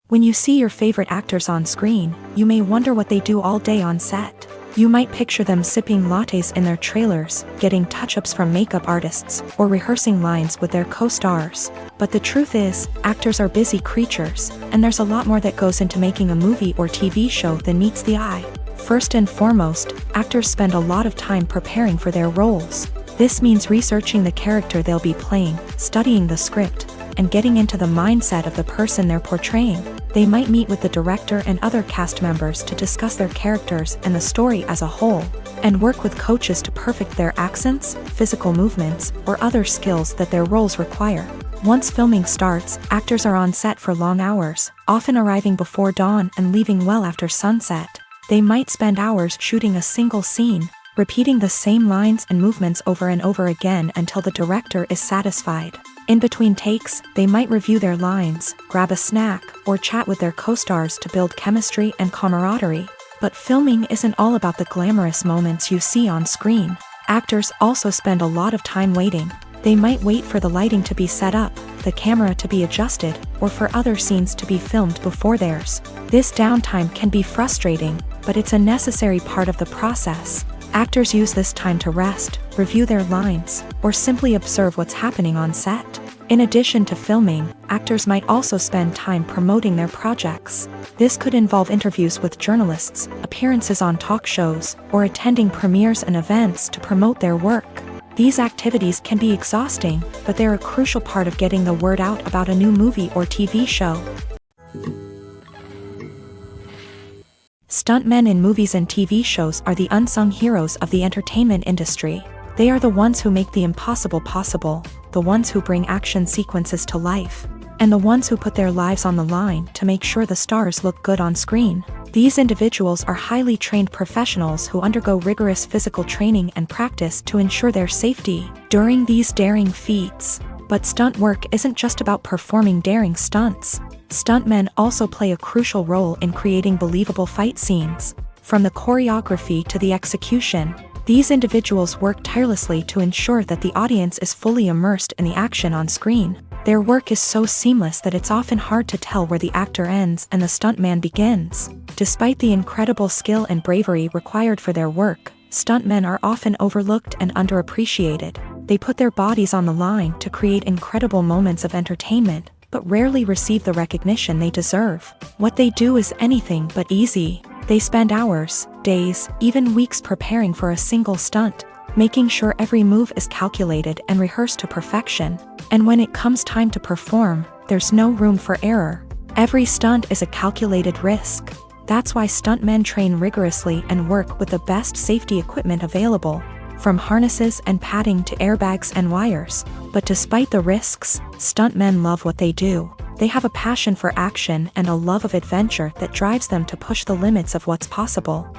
When you see your favorite actors on screen, you may wonder what they do all day on set. You might picture them sipping lattes in their trailers, getting touch-ups from makeup artists, or rehearsing lines with their co-stars. But the truth is, actors are busy creatures, and there's a lot more that goes into making a movie or TV show than meets the eye. First and foremost, actors spend a lot of time preparing for their roles. This means researching the character they'll be playing, studying the script, and getting into the mindset of the person they're portraying. They might meet with the director and other cast members to discuss their characters and the story as a whole, and work with coaches to perfect their accents, physical movements, or other skills that their roles require. Once filming starts, actors are on set for long hours, often arriving before dawn and leaving well after sunset. They might spend hours shooting a single scene, repeating the same lines and movements over and over again until the director is satisfied. In between takes, they might review their lines, grab a snack, or chat with their co-stars to build chemistry and camaraderie. But filming isn't all about the glamorous moments you see on screen. Actors also spend a lot of time waiting. They might wait for the lighting to be set up, the camera to be adjusted, or for other scenes to be filmed before theirs. This downtime can be frustrating, but it's a necessary part of the process. Actors use this time to rest, review their lines, or simply observe what's happening on set. In addition to filming, actors might also spend time promoting their projects. This could involve interviews with journalists, appearances on talk shows, or attending premieres and events to promote their work. These activities can be exhausting, but they're a crucial part of getting the word out about a new movie or TV show. Stuntmen in movies and TV shows are the unsung heroes of the entertainment industry. They are the ones who make the impossible possible, the ones who bring action sequences to life, and the ones who put their lives on the line to make sure the stars look good on screen. These individuals are highly trained professionals who undergo rigorous physical training and practice to ensure their safety during these daring feats. But stunt work isn't just about performing daring stunts. Stuntmen also play a crucial role in creating believable fight scenes. From the choreography to the execution, these individuals work tirelessly to ensure that the audience is fully immersed in the action on screen. Their work is so seamless that it's often hard to tell where the actor ends and the stuntman begins. Despite the incredible skill and bravery required for their work, stuntmen are often overlooked and underappreciated. They put their bodies on the line to create incredible moments of entertainment, but rarely receive the recognition they deserve. What they do is anything but easy. They spend hours, days, even weeks preparing for a single stunt, making sure every move is calculated and rehearsed to perfection. And when it comes time to perform, there's no room for error. Every stunt is a calculated risk. That's why stuntmen train rigorously and work with the best safety equipment available, from harnesses and padding to airbags and wires. But despite the risks, stuntmen love what they do. They have a passion for action and a love of adventure that drives them to push the limits of what's possible.